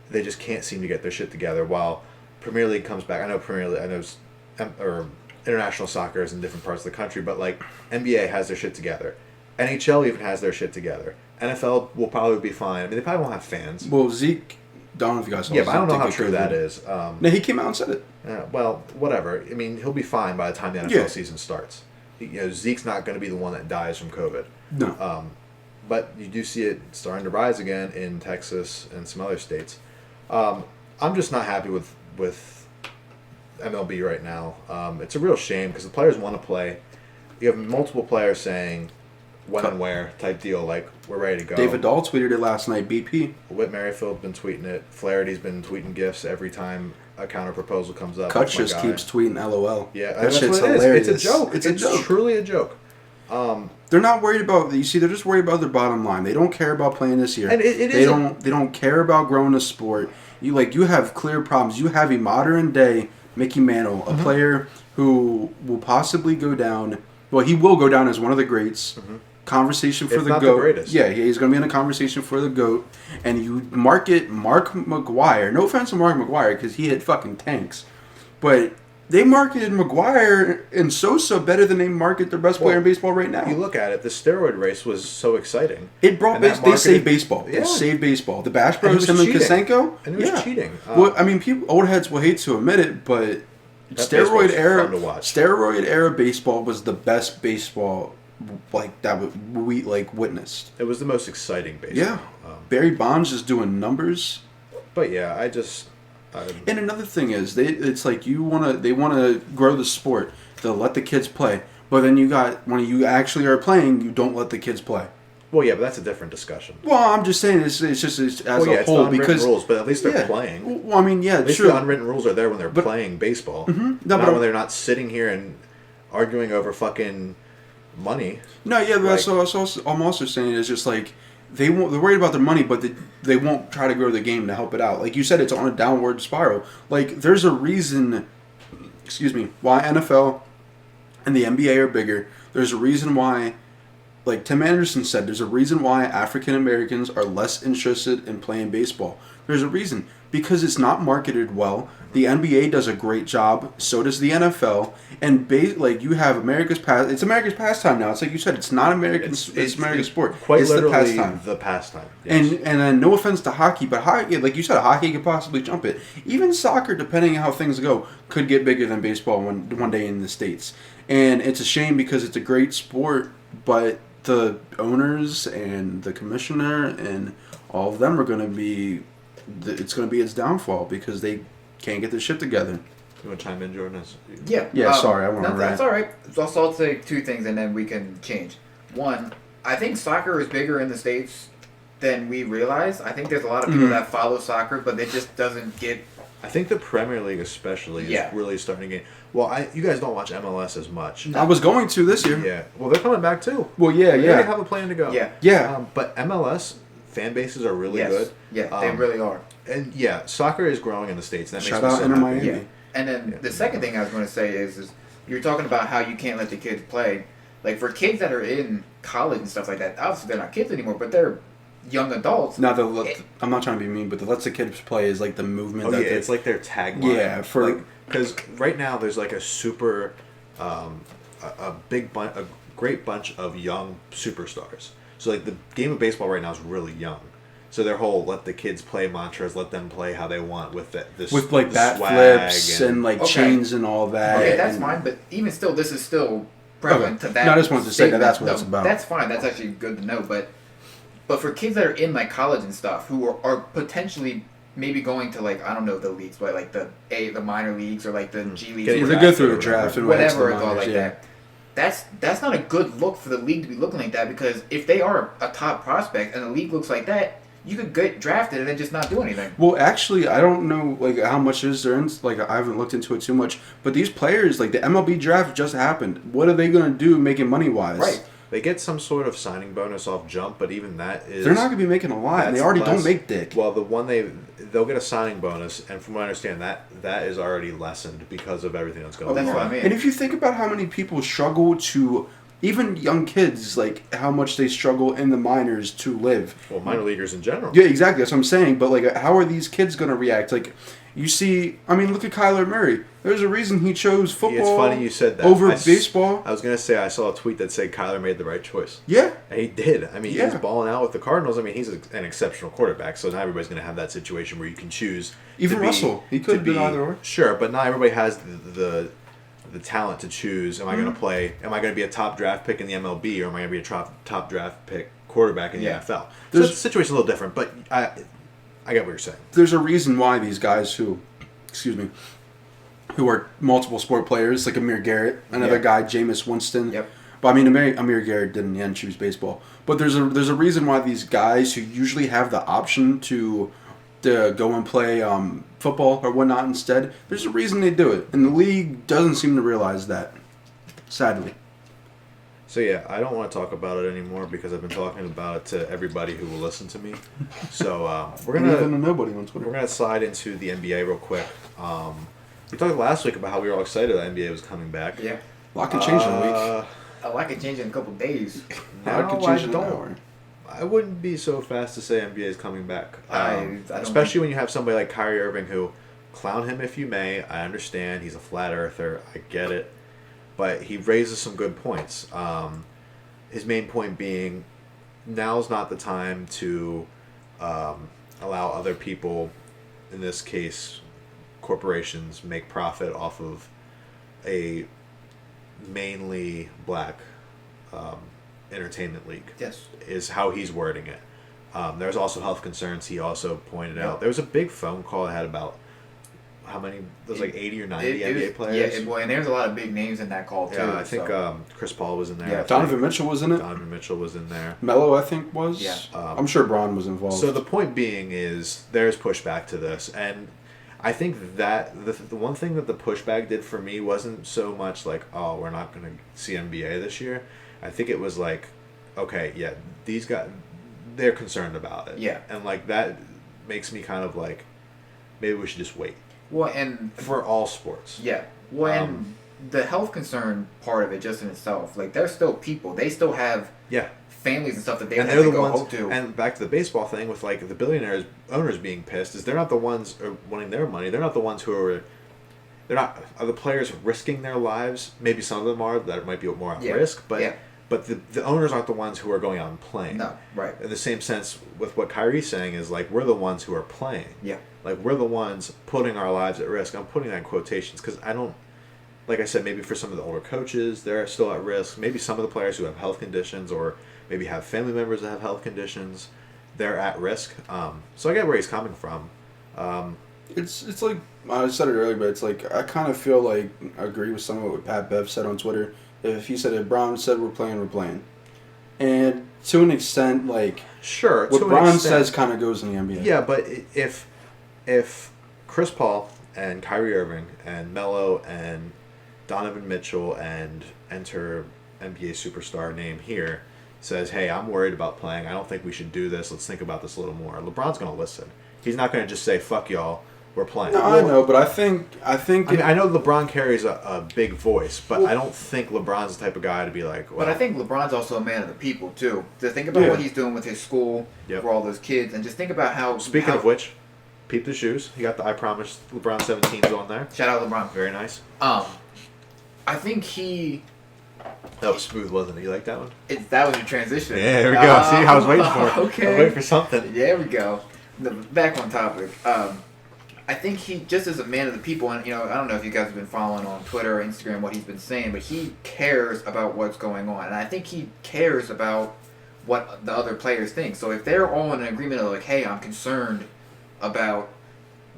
they just can't seem to get their shit together. While Premier League comes back, I know Premier League, I know, or international soccer is in different parts of the country, but like NBA has their shit together. NHL even has their shit together. NFL will probably be fine. I mean, they probably won't have fans. Well, Zeke, don't know if you guys saw. Yeah, but I don't know how true that is. No, he came out and said it. Well, whatever. I mean, he'll be fine by the time the NFL season starts. Zeke's not going to be the one that dies from COVID. No. But you do see it starting to rise again in Texas and some other states. I'm just not happy with MLB right now. It's a real shame because the players want to play. You have multiple players saying when and where type deal, like we're ready to go. David Dahl tweeted it last night, BP. Whit Merrifield's been tweeting it. Flaherty's been tweeting gifs every time a counter proposal comes up. Kutch just keeps tweeting LOL. Yeah, that shit's hilarious. It's a joke. It's a joke. Truly a joke. They're not worried about. You see, they're just worried about their bottom line. They don't care about playing this year. And they don't care about growing the sport. You have clear problems. You have a modern day Mickey Mantle, a player who will possibly go down. Well, he will go down as one of the greats. Mm-hmm. Conversation for the GOAT. The greatest. Yeah, he's going to be in a conversation for the GOAT. And you market Mark McGwire. No offense to Mark McGwire because he hit fucking tanks. But they marketed McGwire and Sosa better than they market their best player in baseball right now. You look at it, the steroid race was so exciting. It brought they saved baseball. Yeah. They saved baseball. The Bash Bros, him and Kosenko. And it was cheating. Well, I mean, old heads will hate to admit it, but steroid era baseball was the best baseball we witnessed. It was the most exciting baseball. Yeah. Barry Bonds is doing numbers. But yeah, and another thing is, it's like they want to grow the sport. They'll let the kids play, but then when you actually are playing, you don't let the kids play. Well, yeah, but that's a different discussion. Well, I'm just saying it's just as a whole, it's the unwritten rules, but at least they're playing. Well, I mean, yeah, at least the unwritten rules are there when they're playing baseball. Mm-hmm. Not when they're not sitting here and arguing over fucking money. No, yeah, but I'm also saying is just like they're worried about their money, but they won't try to grow the game to help it out. Like you said, it's on a downward spiral. Like there's a reason, why NFL and the NBA are bigger. There's a reason why, like Tim Anderson said, there's a reason why African Americans are less interested in playing baseball. There's a reason. Because it's not marketed well. The NBA does a great job. So does the NFL. And you have America's pastime now. It's like you said. It's not America's sport. Quite it's literally the pastime. Yes. And no offense to hockey, but hockey, like you said, hockey could possibly jump it. Even soccer, depending on how things go, could get bigger than baseball one day in the States. And it's a shame because it's a great sport, but the owners and the commissioner and all of them are going to be. It's going to be its downfall because they can't get their shit together. You want to chime in, Jordan? Yeah. Sorry, I want to rant. That's all right. So I'll say two things and then we can change. One, I think soccer is bigger in the States than we realize. I think there's a lot of people that follow soccer, but it just doesn't get... I think the Premier League especially is really starting to get... Well, you guys don't watch MLS as much. I was going to this year. Yeah. Well, they're coming back too. Well, yeah. They already have a plan to go. Yeah. But MLS... fan bases are really good. Yeah, they really are. And yeah, soccer is growing in the States. That makes Shout out Inter Miami. Yeah. And then the second thing I was going to say is you're talking about how you can't let the kids play. Like for kids that are in college and stuff like that, obviously they're not kids anymore, but they're young adults. Now, I'm not trying to be mean, but the "Let's the Kids Play" is like the movement. It's like their tagline. Yeah, because right now there's like a super, a great bunch of young superstars. So like the game of baseball right now is really young. So their whole "let the kids play" mantra is let them play how they want with bat flips and chains and all that. Okay, that's fine. But even still, this is still prevalent to that. No, I just wanted to say that's what it's about. That's fine. That's actually good to know. But for kids that are in like college and stuff who are potentially maybe going to like I don't know the leagues, but like the minor leagues or like the G leagues. Yeah, they go through a draft and whatever it's all like that. That's not a good look for the league to be looking like that because if they are a top prospect and the league looks like that, you could get drafted and then just not do anything. Well, actually, I don't know like how much is there. Like I haven't looked into it too much, but these players, like the MLB draft just happened. What are they going to do making money wise? Right. They get some sort of signing bonus off jump, but even that is... They're not going to be making a lot, and they already don't make dick. Well, the one they'll get a signing bonus, and from what I understand, that is already lessened because of everything that's going on. That's what I mean. And if you think about how many people struggle to, even young kids, like how much they struggle in the minors to live. Well, minor leaguers in general. Yeah, exactly. That's what I'm saying. But like, how are these kids going to react? Like, you see, I mean, look at Kyler Murray. There's a reason he chose football. It's funny you said that. Over baseball. I was going to say, I saw a tweet that said Kyler made the right choice. Yeah. And he did. I mean, Yeah. he's balling out with the Cardinals. I mean, he's an exceptional quarterback, so not everybody's going to have that situation where you can choose. Even Russell. He could have been either or. Sure, but not everybody has the talent to choose. Am I going to play? Am I going to be a top draft pick in the MLB, or am I going to be a top draft pick quarterback in the NFL? So the situation's a little different, but I get what you're saying. There's a reason why these guys who are multiple sport players, like Amir Garrett, another guy, Jameis Winston. Yep. But I mean, Amir Garrett didn't in the end choose baseball. But there's a reason why these guys who usually have the option to go and play football or whatnot instead, there's a reason they do it. And the league doesn't seem to realize that, sadly. So yeah, I don't want to talk about it anymore because I've been talking about it to everybody who will listen to me. So we're Even to nobody on Twitter. We're gonna slide into the NBA real quick. We talked last week about how we were all excited that NBA was coming back. Yeah. A lot could change in a week. A lot could change in a couple days. A lot could change in an hour. I wouldn't be so fast to say NBA is coming back. I Especially when you have somebody like Kyrie Irving who, clown him if you may, I understand, he's a flat earther, I get it. But he raises some good points. His main point being, now's not the time to allow other people, in this case, corporations, make profit off of a mainly black entertainment league. Yes. Is how he's wording it. There's also health concerns he also pointed out. There was a big phone call that had about how many? There's like 80 or 90 NBA players. Yeah, and there's a lot of big names in that call too. Yeah, I think Chris Paul was in there. Yeah, Donovan Mitchell was in it. Donovan Mitchell was in there. Melo, I think, was. Yeah. I'm sure Braun was involved. So the point being is there's pushback to this, and I think that the one thing that the pushback did for me wasn't so much like, oh, we're not going to see NBA this year. I think it was like, okay, yeah, these guys, they're concerned about it. Yeah. And like that makes me kind of like, maybe we should just wait. Well, and for all sports. Yeah. Well, and the health concern part of it, just in itself, like they're still people. They still have families and stuff that they have to go home to. And back to the baseball thing with like the billionaires owners being pissed is they're not the ones wanting their money. They're not the ones who are. Are the players risking their lives? Maybe some of them are. That might be more at risk, but. But the owners aren't the ones who are going out and playing. No, right. In the same sense with what Kyrie's saying is like we're the ones who are playing. Yeah. Like we're the ones putting our lives at risk. I'm putting that in quotations because I don't, like I said, maybe for some of the older coaches, they're still at risk. Maybe some of the players who have health conditions or maybe have family members that have health conditions, they're at risk. So I get where he's coming from. It's like, I said it earlier, but it's like, I kind of feel like I agree with some of what Pat Bev said on Twitter. If he said, if Brown said we're playing, we're playing. And to an extent, like, sure, what Brown says kind of goes in the NBA. Yeah, but if Chris Paul and Kyrie Irving and Melo and Donovan Mitchell and enter NBA superstar name here says, hey, I'm worried about playing. I don't think we should do this. Let's think about this a little more. LeBron's going to listen. He's not going to just say, fuck y'all. We're playing. No, I know, but I think. I know LeBron carries a big voice, but I don't think LeBron's the type of guy to be like. Well, but I think LeBron's also a man of the people too. To think about what he's doing with his school for all those kids, and just think about how. Speaking of which, peep the shoes. He got the I Promise LeBron 17s on there. Shout out LeBron. Very nice. I think he. That was smooth, wasn't it? You like that one? That was your transition. Yeah, there we go. See, I was waiting for it. Okay. I was waiting for something. There we go. Back on topic. I think he, just as a man of the people, and I don't know if you guys have been following on Twitter or Instagram what he's been saying, but he cares about what's going on, and I think he cares about what the other players think. So if they're all in an agreement of like, hey, I'm concerned about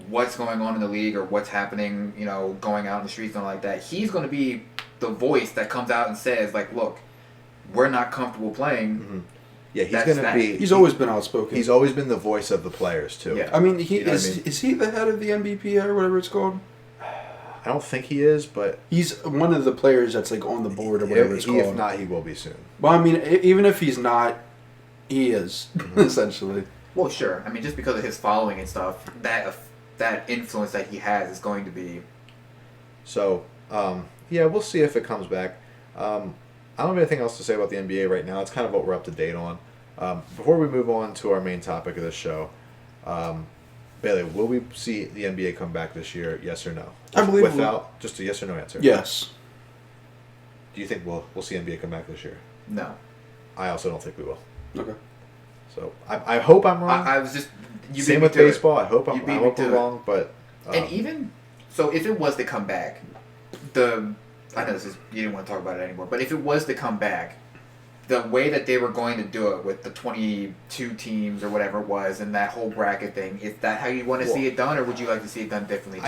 what's going on in the league or what's happening, going out in the streets and like that, he's going to be the voice that comes out and says like, look, we're not comfortable playing. Mm-hmm. Yeah, he's going to be. He's always been outspoken. He's always been the voice of the players too. Yeah, I mean, is he the head of the NBPA or whatever it's called? I don't think he is, but He's one of the players that's like on the board or whatever it's called. if not, he will be soon. Well, I mean, even if he's not, he is essentially. Well, sure. I mean, just because of his following and stuff, that influence that he has is going to be. So, yeah, we'll see if it comes back. I don't have anything else to say about the NBA right now. It's kind of what we're up to date on. Before we move on to our main topic of this show, Bailey, will we see the NBA come back this year? Yes or no? I believe without just a yes or no answer. Yes. Do you think we'll see NBA come back this year? No. I also don't think we will. Okay. So I hope I'm wrong. I was just. You Same beat me with to it. baseball. I hope I You beat me hope to we're it. wrong, but And even so, if it was to come back, I know you didn't want to talk about it anymore, but if it was to come back, the way that they were going to do it with the 22 teams or whatever it was and that whole bracket thing, is that how you want to see it done, or would you like to see it done differently?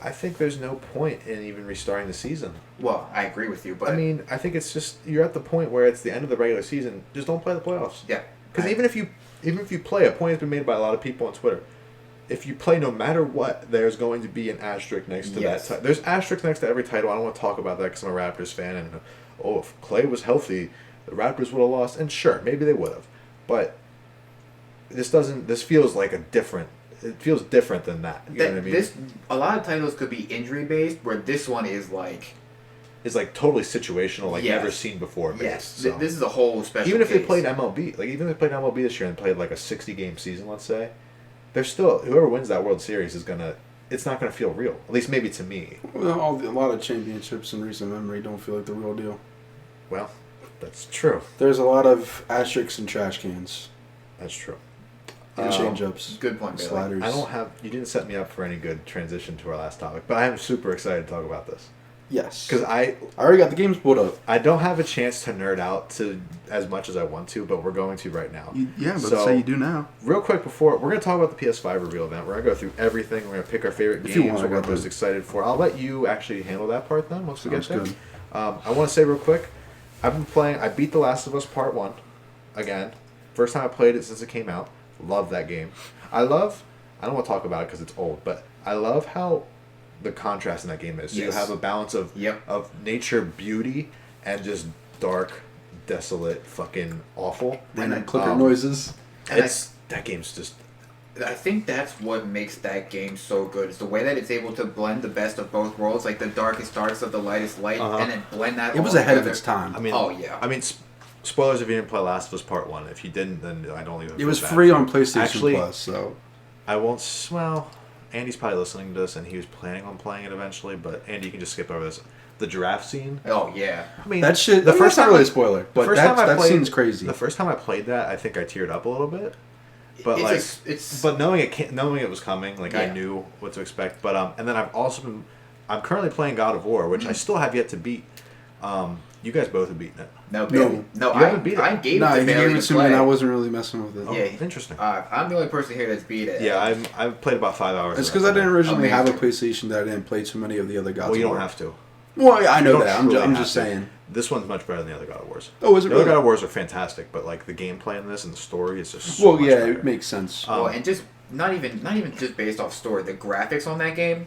I think there's no point in even restarting the season. Well, I agree with you, but I mean, I think it's just you're at the point where it's the end of the regular season. Just don't play the playoffs. yeah, Because even if you play, a point has been made by a lot of people on Twitter. If you play, no matter what, there's going to be an asterisk next to Yes. that. There's asterisks next to every title. I don't want to talk about that because I'm a Raptors fan, and if Clay was healthy, the Raptors would have lost. And sure, maybe they would have, but this doesn't. This feels like It feels different than that. You know what I mean? A lot of titles could be injury based, where this one is like. It's like totally situational, like Yes. never seen before. Yes, So. this is a whole special. Even if they case. played MLB, even if they played MLB this year and played like a 60-game season, let's say, they're still whoever wins that World Series is gonna. It's not gonna feel real. At least maybe to me. Well, a lot of championships in recent memory don't feel like the real deal. Well, that's true. There's a lot of asterisks and trash cans That's true. and change-ups, Good point, Bailey. sliders. I don't have. You didn't set me up for any good transition to our last topic, but I am super excited to talk about this Yes. because I already got the games pulled up. I don't have a chance to nerd out to as much as I want to, but we're going to right now. Yeah, but So- say you do now. Real quick before we're gonna talk about the PS5 reveal event, we're gonna go through everything. We're gonna pick our favorite If you games. want, I We're got most that. excited for. I'll let you actually handle that part then once we get Sounds there. good. I want to say real quick, I've been playing. I beat The Last of Us Part 1 again. First time I played it since it came out. Love that game. I don't want to talk about it because it's old, but I love how the contrast in that game is. So you Yes. have a balance of Yep. of nature beauty and just dark, desolate, fucking awful. And clicker noises. And That game's just I think that's what makes that game so good. It's the way that it's able to blend the best of both worlds, like the darkest darks of the lightest light, Uh-huh. and then blend that. It was all ahead of together. its time. I mean, Oh, yeah. I mean, spoilers if you didn't play Last of Us Part 1. If you didn't, then I don't even. It was feel bad free for on you. PlayStation Actually, Plus, so I won't. Well, Andy's probably listening to this, and he was planning on playing it eventually. But Andy, you can just skip over this. The giraffe scene. Oh yeah. I mean, that shit. The The first first not time really I- a spoiler, the but first time I that played- scene's crazy. The first time I played that, I think I teared up a little bit. But It's but knowing it was coming, like I Yeah. knew what to expect. But and then I'm currently playing God of War, which I still have yet to beat. You guys both have beaten it. no, No. no. You haven't beat it. I gave Nah, it he to Bailey gave it to to me, and I play. wasn't really messing with it. Oh, Yeah. interesting. I'm the only person here that's beat it. Yeah, I've played about 5 hours. It's of because that I didn't originally have a Amazing. PlayStation that I didn't play too many of the other gods. Well, you of don't War. have to. Well, yeah, I You know don't that. truly I'm have just to. saying. This one's much better than the other God of Wars. Oh, is it The other really? God of Wars are fantastic, but like the gameplay in this and the story is just so Well, much yeah, better. it makes sense. Well, and just not even just based off story, the graphics on that game,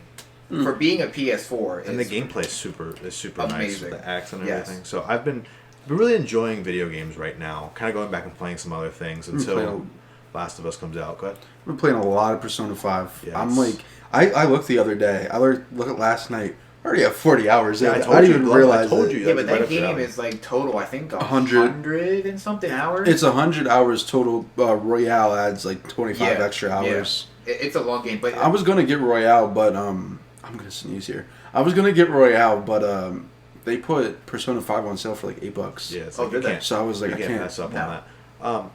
for being a PS4, And the is gameplay is super nice amazing. with the axe and Yes. everything. So I've been really enjoying video games right now. Kind of going back and playing some other things until playing Last of Us comes out. Go ahead. I've been playing a lot of Persona 5. Yeah, I'm it's- like, I looked the other day. I looked at last night. I already have 40 hours in. Yeah, I I told didn't you, even Glenn, I realize told it. you. Yeah, but That's right that up your game alley. is like total. I think 100. 100 and something hours. It's 100 hours total. Royale adds like 25 Yeah, extra hours. It's a long game, but I was gonna get Royale, but I'm gonna sneeze here. I was gonna get Royale, but they put Persona 5 on sale for like $8. Yeah, it's Oh, like you did they? can't, So I was like, you I can't can't. mess up No. on that.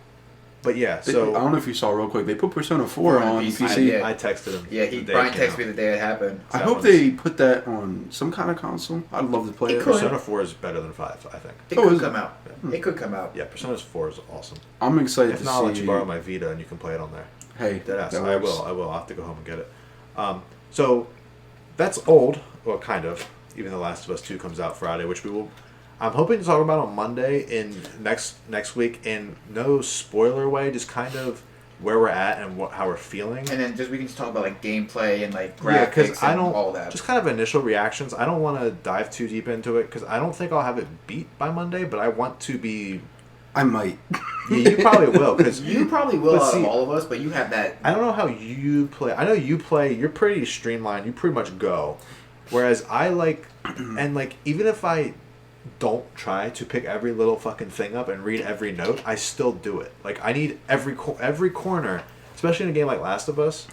But yeah, I so don't know if you saw real quick. They put Persona 4 4 on on PC. PC. Yeah. I texted him. yeah, the day Brian it came texted out. me the day it happened. I That hope one's- they put that on some kind of console. I'd love to play It it. could. Persona 4 is better than 5, I think. It Oh, could is it? come out. It could come out. Yeah, Persona 4 is awesome. I'm excited If to not, see. I'll let you borrow my Vita and you can play it on there. Hey, Deadass. that I works. will. I'll have to go home and get it. So that's old. Well, kind of. Even The Last of Us 2 comes out Friday, which I'm hoping to talk about on Monday in next week in no spoiler way, just kind of where we're at and how we're feeling. And then we can just talk about like gameplay and like Yeah, graphics because I and don't all that. just kind of initial reactions. I don't want to dive too deep into it because I don't think I'll have it beat by Monday. But I want to be. I might. Yeah, you probably will because You probably will out see, of all of us, but you have that. I don't know how you play. I know you play. You're pretty streamlined. You pretty much go. Whereas I like, and like even if I don't try to pick every little fucking thing up and read every note, I still do it. Like I need every corner, especially in a game like Last of Us.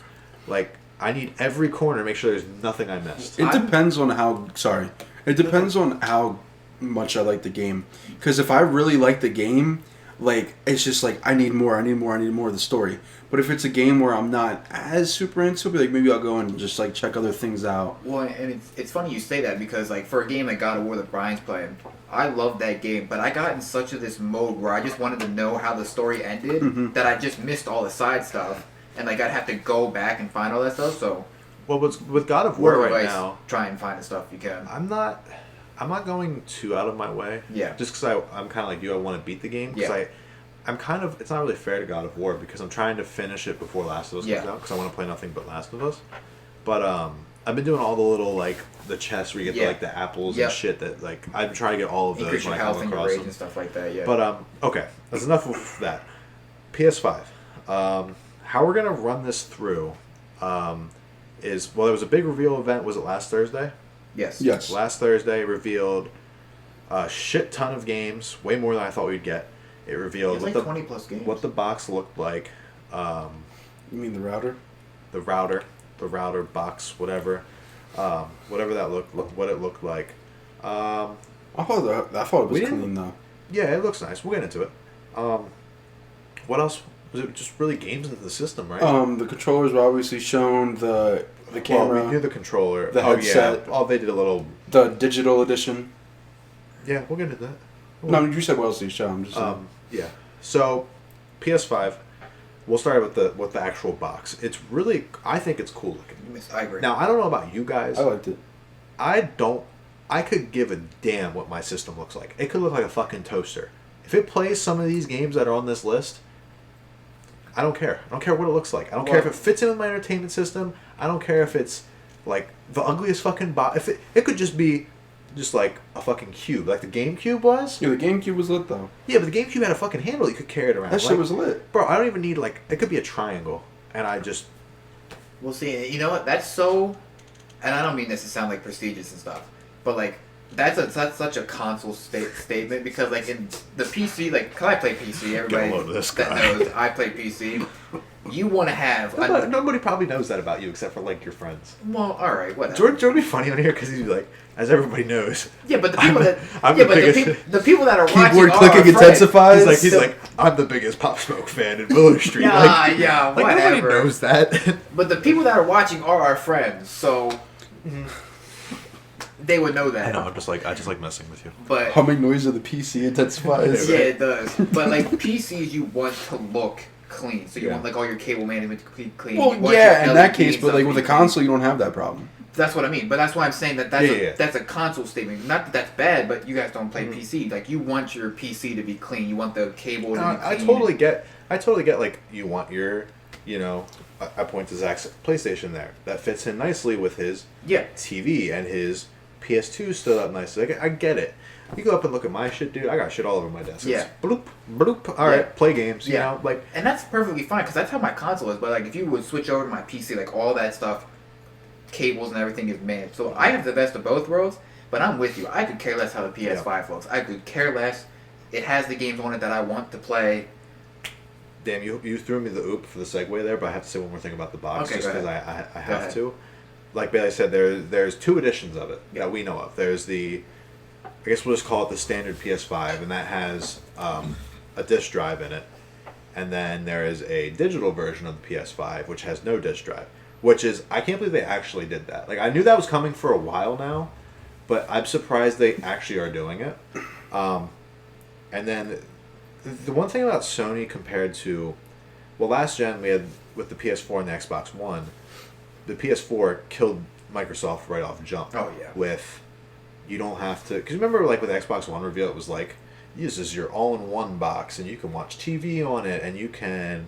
Like I need every corner to make sure there's nothing I missed. It depends on how. Sorry, it depends on how much I like the game. Because if I really like the game, like it's just like I need more of the story. But if it's a game where I'm not as super into it, like maybe I'll go and just like check other things out. Well, and it's funny you say that because like for a game like God of War that Brian's playing, I love that game, but I got in such of this mode where I just wanted to know how the story ended that I just missed all the side stuff, and like I'd have to go back and find all that stuff. So, well, with God of War word right advice, now, try and find the stuff you can. I'm not going too out of my way. Yeah. Just because I'm kind of like you, I want to beat the game because I'm kind of. It's not really fair to God of War because I'm trying to finish it before Last of Us comes out because I want to play nothing but Last of Us. But I've been doing all the little like the chests where you get the, like the apples and shit that like I've been trying to get all of those Increase when your I health come and your across rage them. and stuff like that. Yeah. But okay, that's enough of that. PS5. How we're gonna run this through is there was a big reveal event. Was it last Thursday? Yes. Yes. Last Thursday revealed a shit ton of games, way more than I thought we'd get. It revealed like 20 plus games. What the box looked like. You mean the router? The router box, whatever that what it looked like. I thought it was clean though. Yeah, it looks nice. We'll get into it. What else? Was it just really games into the system, right? The controllers were obviously shown. The camera. Well, we knew the controller. The headset. Yeah. Oh, they did a little. The digital edition. Yeah, we'll get into that. No, you said what else did you show? I'm just saying. Yeah. So, PS5. We'll start with the actual box. It's really, I think it's cool looking. I agree. Now, I don't know about you guys. I liked it. I could give a damn what my system looks like. It could look like a fucking toaster. If it plays some of these games that are on this list, I don't care. I don't care what it looks like. I don't care if it fits in with my entertainment system. I don't care if it's like the ugliest fucking box. If it could just be just like a fucking cube, like the GameCube was. Yeah, the GameCube was lit though. Yeah, but the GameCube had a fucking handle you could carry it around. That shit was lit. Bro, I don't even need like it could be a triangle, and I just. We'll see. You know what? That's so, and I don't mean this to sound like prestigious and stuff, but like that's such a console statement because like in the PC, like cause I play PC, everybody that knows I play PC. You want to have nobody probably knows that about you except for like your friends. Well, all right, whatever. George would be funny on here because he's like, as everybody knows. Yeah, but the people the people that are keyboard watching clicking intensifies. He's like, I'm the biggest Pop Smoke fan in Willow Street. Yeah, like whatever. nobody knows that. But the people that are watching are our friends, so they would know that. I know. I just like messing with you. But humming noise of the PC intensifies. Yeah, it does. But like PCs, you want to look clean, so you want like all your cable management to be clean. Well, yeah, in that case, but like with a console, you don't have that problem. That's what I mean. But that's why I'm saying that's a console statement. Not that that's bad, but you guys don't play PC. Like you want your PC to be clean. You want the cable to be clean. I totally get like you want your, I point to Zach's PlayStation there. That fits in nicely with his TV and his PS2 stood up nicely. I get it. You go up and look at my shit, dude. I got shit all over my desk. Yeah. It's bloop, bloop. All right, play games. You know, like. And that's perfectly fine because that's how my console is. But like, if you would switch over to my PC, like all that stuff, cables and everything is managed. So I have the best of both worlds. But I'm with you. I could care less how the PS5 looks. I could care less. It has the games on it that I want to play. Damn, you threw me the oop for the segue there, but I have to say one more thing about the box just because I have to. Like Bailey said, there's two editions of it that we know of. There's the, I guess we'll just call it the standard PS5, and that has a disc drive in it. And then there is a digital version of the PS5, which has no disc drive. Which is, I can't believe they actually did that. Like, I knew that was coming for a while now, but I'm surprised they actually are doing it. And then the one thing about Sony compared to, well, last gen we had with the PS4 and the Xbox One, the PS4 killed Microsoft right off jump. Oh, yeah. With, you don't have to, because remember like with the Xbox One reveal, it was like, this is your all-in-one box, and you can watch TV on it, and you can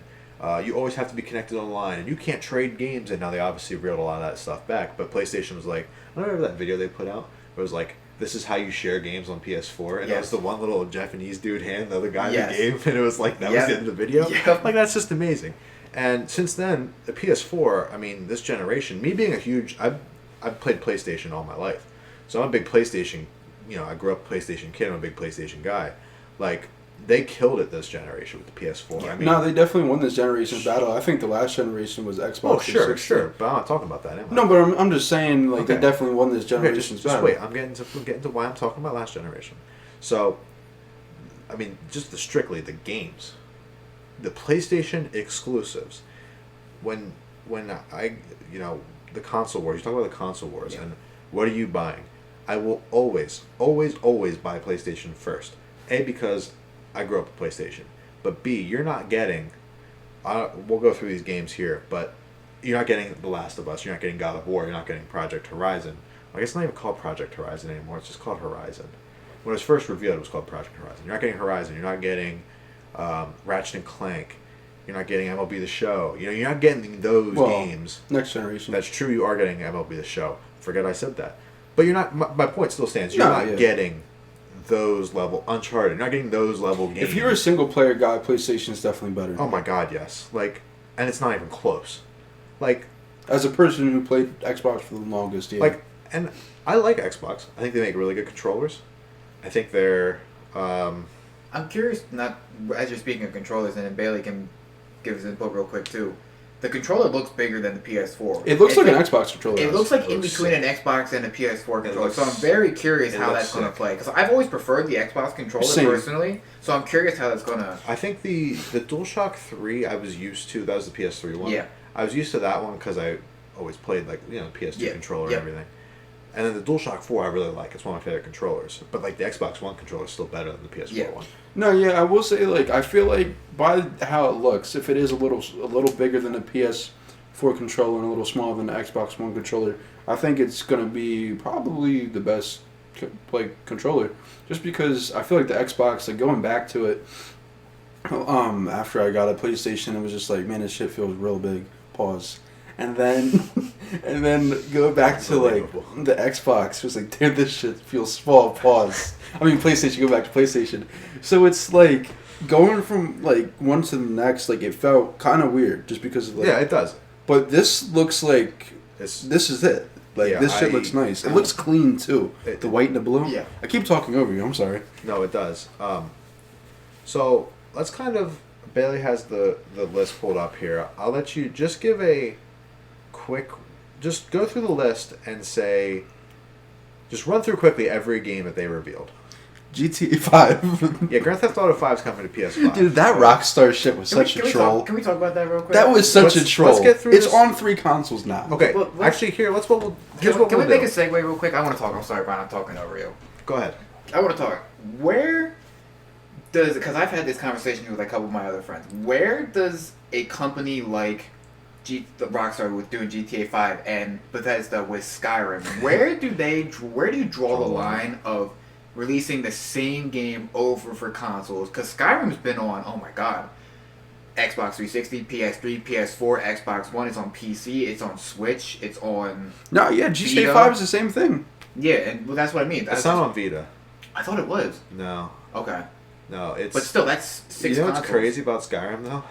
You always have to be connected online, and you can't trade games. And now they obviously reeled a lot of that stuff back. But PlayStation was like, I don't remember that video they put out. It was like, this is how you share games on PS4, and it was the one little Japanese dude hand the other guy the game, and it was like that was the end of the video. Yep. Like that's just amazing. And since then, the PS4, I mean, this generation, me being a huge, I've played PlayStation all my life, so I'm a big PlayStation. I grew up a PlayStation kid. I'm a big PlayStation guy. Like they killed it this generation with the PS4. Yeah. I mean, No, they definitely won this generation's battle. I think the last generation was Xbox. Oh, sure, 360. sure, but I'm not talking about that. Am I? No, but I'm just saying, like, Okay. they definitely won this Okay, generation's just battle. wait. I'm getting to why I'm talking about last generation. So, I mean, just strictly the games, the PlayStation exclusives. When I the console wars. You talk about the console wars, and what are you buying? I will always buy PlayStation first. A, because I grew up with PlayStation, but B, you're not getting. We'll go through these games here, but you're not getting The Last of Us. You're not getting God of War. You're not getting Project Horizon. I guess it's not even called Project Horizon anymore. It's just called Horizon. When it was first revealed, it was called Project Horizon. You're not getting Horizon. You're not getting Ratchet and Clank. You're not getting MLB The Show. You're not getting those games. Next generation. That's true. You are getting MLB The Show. Forget I said that. But you're not. My point still stands. You're not getting those level Uncharted. You're not getting those level games. If you're a single player guy, PlayStation is definitely better. Oh my God, yes. Like, and it's not even close. Like, as a person who played Xbox for the longest, Like, and I like Xbox. I think they make really good controllers. I think they're. I'm curious. Not as you're speaking of controllers, and then Bailey can give his input real quick too. The controller looks bigger than the PS4. It looks like an Xbox controller. It looks like in looks between sick. an Xbox and a PS4 controller. looks- So I'm very curious it how looks that's going to sick. play. Because I've always preferred the Xbox controller Same. personally. So I'm curious how that's going to... I think the DualShock 3 I was used to. That was the PS3 one. Yeah. I was used to that one because I always played like PS2 controller and everything. And then the DualShock 4 I really like. It's one of my favorite controllers. But like the Xbox One controller is still better than the PS4 one. No, yeah, I will say, like, I feel like by how it looks, if it is a little bigger than the PS4 controller and a little smaller than the Xbox One controller, I think it's going to be probably the best controller. Just because I feel like the Xbox, like, going back to it, after I got a PlayStation, it was just like, man, this shit feels real big. Pause. And then, and then go back to like the Xbox. It was like, damn, this shit feels small. Pause. I mean, PlayStation. Go back to PlayStation. So it's like going from like one to the next. Like it felt kind of weird, just because of like. Yeah, it does. But this looks like It's this is it. Like this shit looks nice. It looks clean too. The white and the blue. Yeah. I keep talking over you. I'm sorry. No, it does. So let's kind of. Bailey has the list pulled up here. I'll let you just give a quick. Just go through the list and say. Just run through quickly every game that they revealed. GTA 5. Yeah, Grand Theft Auto 5 is coming to PS5. Dude, that Rockstar shit was such a troll. Can we talk about that real quick? That was such a troll. Let's get through it's this. on 3 consoles now. Okay, Well, actually, here, here's what Can we we'll make do. a segue real quick? I want to talk. I'm sorry, Brian. I'm talking over you. Go ahead. I want to talk. Where does, because I've had this conversation with a couple of my other friends, where does a company like the Rockstar with doing GTA 5 and Bethesda with Skyrim, where do you draw the line of releasing the same game over for consoles? Because Skyrim's been on, oh my god, Xbox 360, PS3, PS4, Xbox One. It's on PC. It's on Switch. It's on. No, yeah, GTA Vita. 5 is the same thing. Yeah, and well, that's what I mean. It's not on Vita. I thought it was. No. Okay. No, it's... But still, that's 6 You know what's consoles. crazy about Skyrim, though?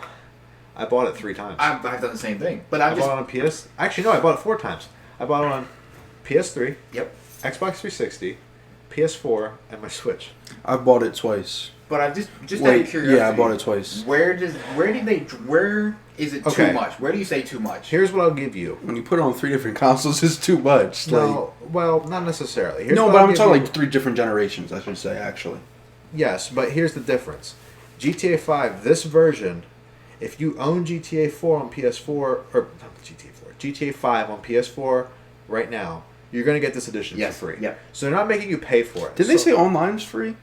I bought it 3 times. I've done the same thing. But I bought it on PS... Actually, no, I bought it 4 times. I bought it on PS3, Yep. Xbox 360, PS4, and my Switch. I've bought it twice. But I'm just out of curiosity. Yeah, I bought it twice. Where is it Okay. too much? Where do you say too much? Here's what I'll give you. When you put it on 3 different consoles, it's too much. No, well, not necessarily. Here's No, what but I'll I'm give talking you. like 3 different generations, I should say, actually. Yes, but here's the difference. GTA 5, this version, if you own GTA 4 on PS4, or not GTA 4, GTA 5 on PS4 right now, you're going to get this edition Yes, for free. yep. So they're not making you pay for it. Did they say online's free?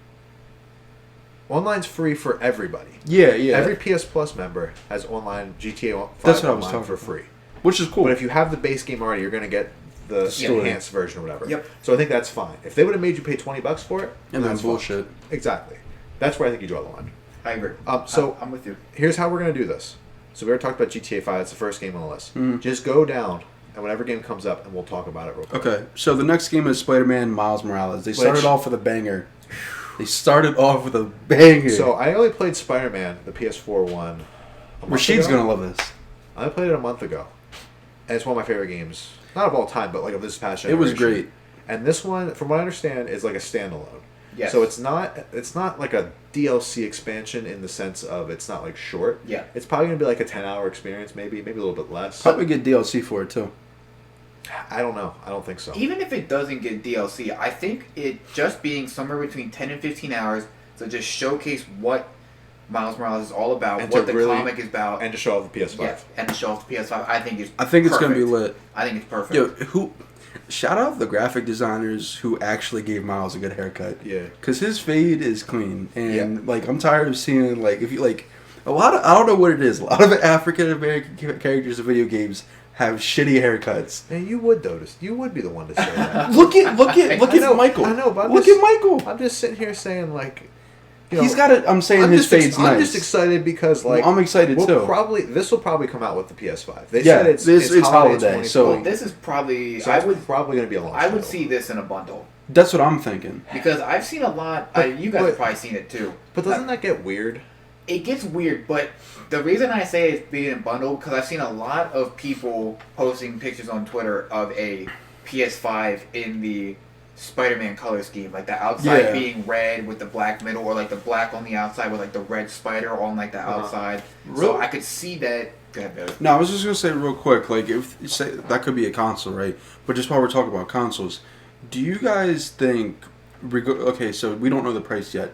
Online's free for everybody. Yeah, yeah. Every PS Plus member has online GTA 5 That's what I was online talking for about. free. Which is cool. But if you have the base game already, you're going to get the story. enhanced version or whatever. Yep. So I think that's fine. If they would have made you pay $20 for it, and that's that's fine. bullshit. Exactly. That's where I think you draw the line. I agree. So I'm with you. here's how we're going to do this. So we already talked about GTA 5. It's the first game on the list. Mhm. Just go down, and whatever game comes up, and we'll talk about it real quick. Okay, so the next game is Spider-Man Miles Morales. They started off with a banger. They started off with a banger. So I only played Spider-Man, the PS4 one. Rashid's going to love this. I played it a month ago. And it's one of my favorite games. Not of all time, but like of this past generation. It was great. And this one, from what I understand, is like a standalone. Yes. So it's not like a DLC expansion in the sense of it's not like short. Yeah. It's probably gonna be like a 10-hour experience, maybe a little bit less. Probably get DLC for it too. I don't know. I don't think so. Even if it doesn't get DLC, I think it just being somewhere between 10 and 15 hours to just showcase what Miles Morales is all about, And what to the really- comic is about, And to show off the PS5. yeah, and to show off the PS5. I think it's gonna be lit. I think it's perfect. Yo, shout out the graphic designers who actually gave Miles a good haircut. Yeah. Cause his fade is clean, and like I'm tired of seeing like if you like a lot of I don't know what it is. A lot of African American characters in video games have shitty haircuts. And you would notice. You would be the one to say that. Look at Michael. I know, but look at Michael. I'm just sitting here saying like, you know, He's got it. I'm saying his fade's nice. I'm just excited because like I'm excited too. This will probably come out with the PS5. They Yeah, said it's holiday, so- Well, this is probably So it's probably going to be a launch. I would title. see this in a bundle That's what I'm thinking. because I've seen a lot. You guys have probably seen it too. But doesn't that get weird? It gets weird, but the reason I say it's being in bundle because I've seen a lot of people posting pictures on Twitter of a PS5 in the Spider-Man color scheme, like the outside being red with the black middle, or like the black on the outside with like the red spider on like the outside. So Really? I could see that. Go ahead, Billy. No, I was just gonna say real quick, like if you say that could be a console, right? But just while we're talking about consoles, do you guys think? Okay, so we don't know the price yet.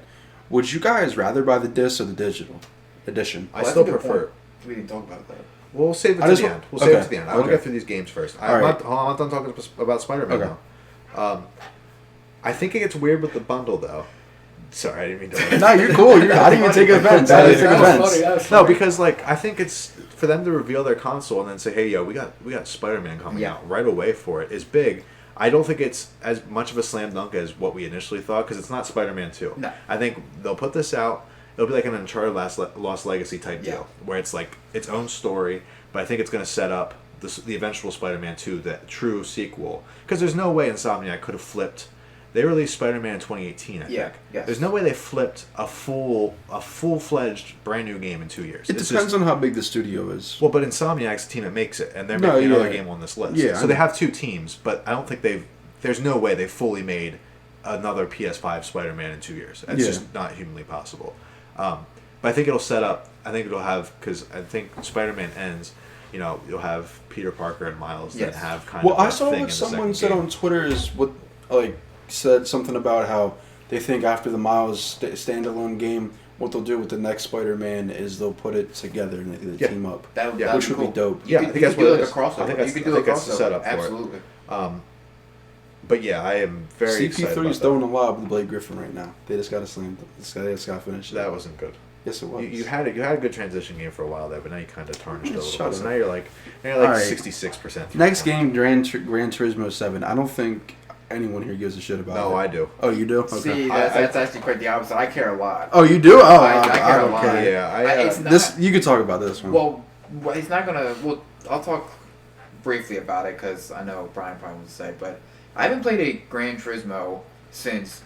Would you guys rather buy the disc or the digital edition? I still prefer. We didn't talk about that. We'll save it I to just the wa- end. We'll save it okay, to the end. I want to okay. get through these games first. All right. I'm not done talking about Spider-Man Okay. now. I think it gets weird with the bundle though. Sorry, I didn't mean to. No, you're cool. I didn't even take offense. I didn't take offense. No, because like I think it's for them to reveal their console and then say, "Hey, yo, we got Spider-Man coming out right away for it." Is big. I don't think it's as much of a slam dunk as what we initially thought because it's not Spider-Man 2. No. I think they'll put this out. It'll be like an Uncharted Lost Legacy type deal where it's like its own story, but I think it's going to set up the eventual Spider-Man 2, the true sequel. Because there's no way Insomniac could have flipped. They released Spider-Man in 2018, I think. Yes. There's no way they flipped a full-fledged brand new game in 2 years. It depends on how big the studio is. Well, but Insomniac's the team that makes it, and they're making another game on this list. Yeah, so they have two teams, but I don't think there's no way they fully made another PS5 Spider-Man in 2 years. It's just not humanly possible. But I think it'll set up. I think it'll have because I think Spider-Man ends. You'll have Peter Parker and Miles that have kind of. Well, I a saw thing in what the someone second said game. on Twitter is what said something about how they think after the Miles standalone game, what they'll do with the next Spider-Man is they'll put it together and they team up. That Yeah. Which would be dope. Yeah, I think that's what do it like is. a crossover. I think that's- you could I do think a that's the crossover. setup for it. Absolutely. But yeah, I am very excited CP3 about is throwing a lob with Blake Griffin right now. They just got to slam. They just got to finish it. that wasn't good. Yes, it was. You had a good transition game for a while there, but now you kind of tarnished it a little Shut bit. So up. now you're like Alright. 66%. Next game, Gran Turismo 7. I don't think anyone here gives a shit about it. No, I do. Oh, you do? Okay. See, that's actually quite the opposite. I care a lot. Oh, you do? Oh, I care a don't lot. care. Yeah, It's not- This you could talk about this one. Well, he's not gonna. Well, I'll talk briefly about it because I know Brian probably wants to say, but I haven't played a Gran Turismo since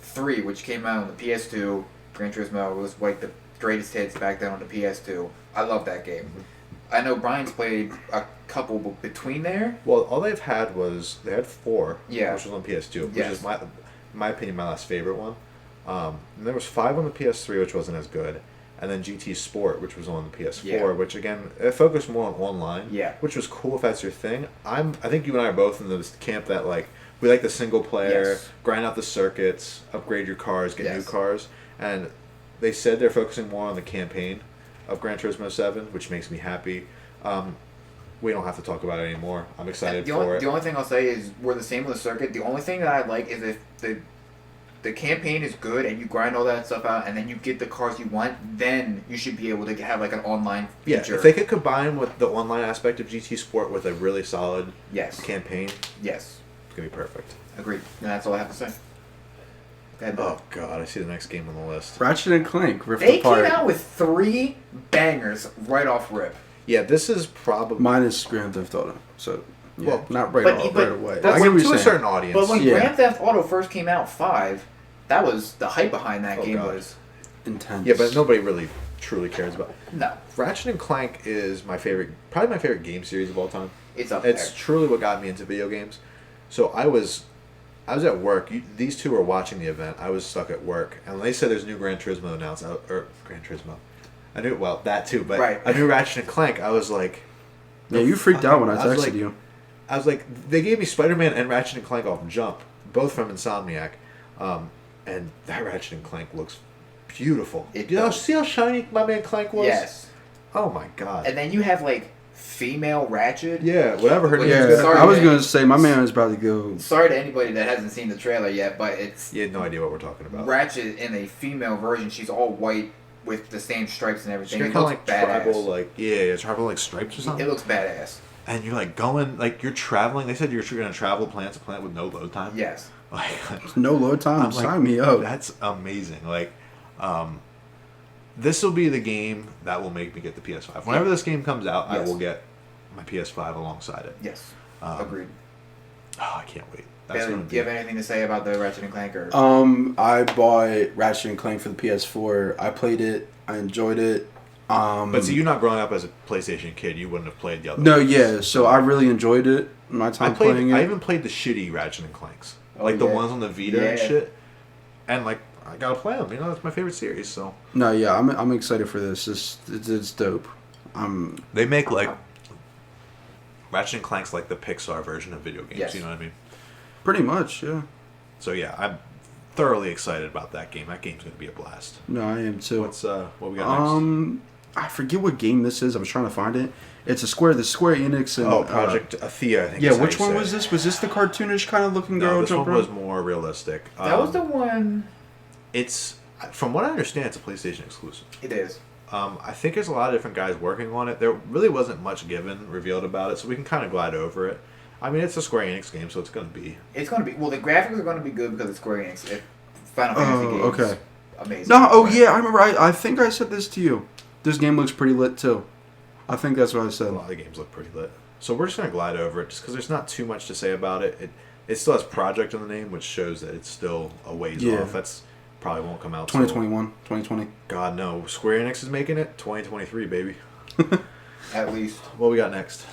3, which came out on the PS2. Gran Turismo was like the greatest hits back then on the PS2. I love that game. I know Brian's played a couple between there. Well, all they've had they had 4, Yeah. which was on PS2, which Yes. is in my opinion my last favorite one. And there was 5 on the PS3, which wasn't as good, and then GT Sport, which was on the PS4, Yeah. which again it focused more on online, Yeah. which was cool if that's your thing. I think you and I are both in this camp that like we like the single player, Yes. grind out the circuits, upgrade your cars, get new Yes. cars, and they said they're focusing more on the campaign of Gran Turismo 7, which makes me happy. We don't have to talk about it anymore. I'm excited The for it. only thing I'll say is we're the same with the circuit. The only thing that I like is if the campaign is good and you grind all that stuff out and then you get the cars you want, then you should be able to have like an online Yeah, feature. if they could combine with the online aspect of GT Sport with a really solid Yes. campaign, Yes. it's gonna be perfect. Agreed. And that's all I have to say. Oh God, I see the next game on the list. Ratchet and Clank ripped They apart. came out with 3 bangers right off rip. Yeah, this is probably Minus Grand Theft Auto. So, yeah, Well, not right, but- right but away. that's I get what to you're a saying. certain audience. But when Yeah. Grand Theft Auto first came out, 5, that was the hype behind that Oh, game God. was Intense. Yeah, but nobody really truly cares about. no. Ratchet and Clank is probably my favorite game series of all time. It's up It's there. truly what got me into video games. So I was at work. These two were watching the event. I was stuck at work, and when they said there's new Gran Turismo announced, or Gran Turismo, I knew that too, but Right. I knew Ratchet and Clank. I was like, Yeah, you freaked out when I was texted like- you. I was like, they gave me Spider-Man and Ratchet and Clank off Jump, both from Insomniac, and that Ratchet and Clank looks beautiful. It You know, does. see how shiny my man Clank was? Yes. Oh my God. And then you have like female Ratchet. Yeah, whatever her name's Yeah, gonna sorry, I was man. going to say, my man was about to go. Sorry to anybody that hasn't seen the trailer yet, but it's You had no idea what we're talking about. Ratchet in a female version. She's all white with the same stripes and She's everything. got It kind of looks like badass. tribal, like tribal like stripes or something. It looks badass. And you're like going, like you're traveling. They said you're going to travel planet to planet with no load time. Yes. Like, No load time. I'm like, Sign me up. that's amazing. Like, this will be the game that will make me get the PS5. Whenever this game comes out, I Yes. will get my PS5 alongside it. Yes. Um, Agreed. Oh, I can't wait. That's Bailey, gonna do be. you have anything to say about the Ratchet and Clank? Or I bought Ratchet and Clank for the PS4. I played it. I enjoyed it. But see, you not growing up as a PlayStation kid, you wouldn't have played the other. No, ones. yeah. So I really enjoyed it. My I time played. playing it. I even played the shitty Ratchet and Clanks, Oh, like the yeah. ones on the Vita and Yeah. shit. And like, I gotta play them. You know, that's my favorite series. So No, yeah. I'm excited for this. It's dope. they make like Ratchet and Clank's like the Pixar version of video games. Yes. You know what I mean? Pretty much, yeah. So yeah, I'm thoroughly excited about that game. That game's gonna be a blast. No, I am too. What we got next? I forget what game this is. I was trying to find it. It's the Square Enix and Project Athea. I think. yeah, is how which you one say was it. this? Was this the cartoonish kind of looking girl? No, this one jumping was around? more realistic. that was the one. It's from what I understand, it's a PlayStation exclusive. It is. I think there's a lot of different guys working on it. There really wasn't much revealed about it, so we can kind of glide over it. I mean, it's a Square Enix game, so it's going to be. It's going to be. Well, the graphics are going to be good because it's Square Enix. Final Fantasy games. Okay. Amazing. No, oh yeah, I remember. I think I said this to you. This game looks pretty lit too. I think that's what I A said. lot of the games look pretty lit. So we're just going to glide over it, just because there's not too much to say about it. It still has Project in the name, which shows that it's still a ways Yeah. off. That's probably won't come out till 2021, 2020. God no, Square Enix is making it 2023, baby. At least. What we got next?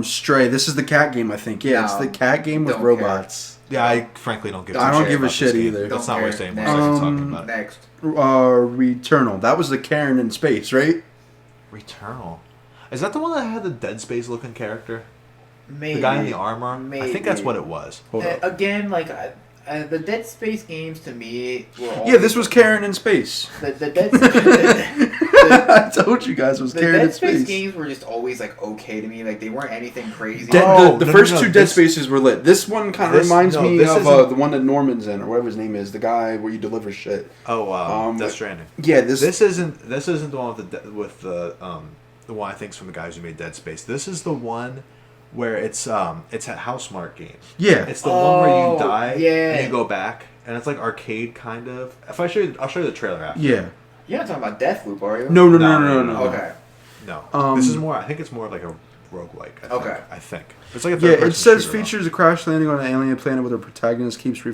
Stray. This is the cat game, I think. Yeah, it's No, the cat game with don't robots. Yeah, I frankly don't give. I two don't shits give a about shit this game. either. That's Don't not what care. I'm saying. Next. We're talking about it. Next. Returnal. That was the Karen in space, right? Returnal. Is that the one that had the Dead Space looking character? Maybe. The guy in the armor? Maybe. I think that's what it was. Hold up. Again, like the Dead Space games to me were. Always, Yeah, this was Karen in space. the Dead. I told you guys it was The Karen in Dead Space space. games were just always like okay to me. Like they weren't anything crazy. The No, first no, two no, Dead this- Spaces were lit. This one kind of This- reminds no, me this of isn't- the one that Norman's in, or whatever his name is, the guy where you deliver shit. Oh, Death Stranding. Yeah, This isn't the one with the one I think is from the guys who made Dead Space. This is the one where it's a Housemarque game. Yeah. It's the one where Oh, you die yeah. and you go back, and it's like arcade kind of. If I show you, I'll show you the trailer after. Yeah. You're not talking about Deathloop, are you? No. Okay. No, this is more. I think it's more like a roguelike. Okay. I think it's like a Yeah, it third-person says shooter, though. features a crash landing on an alien planet where the protagonist keeps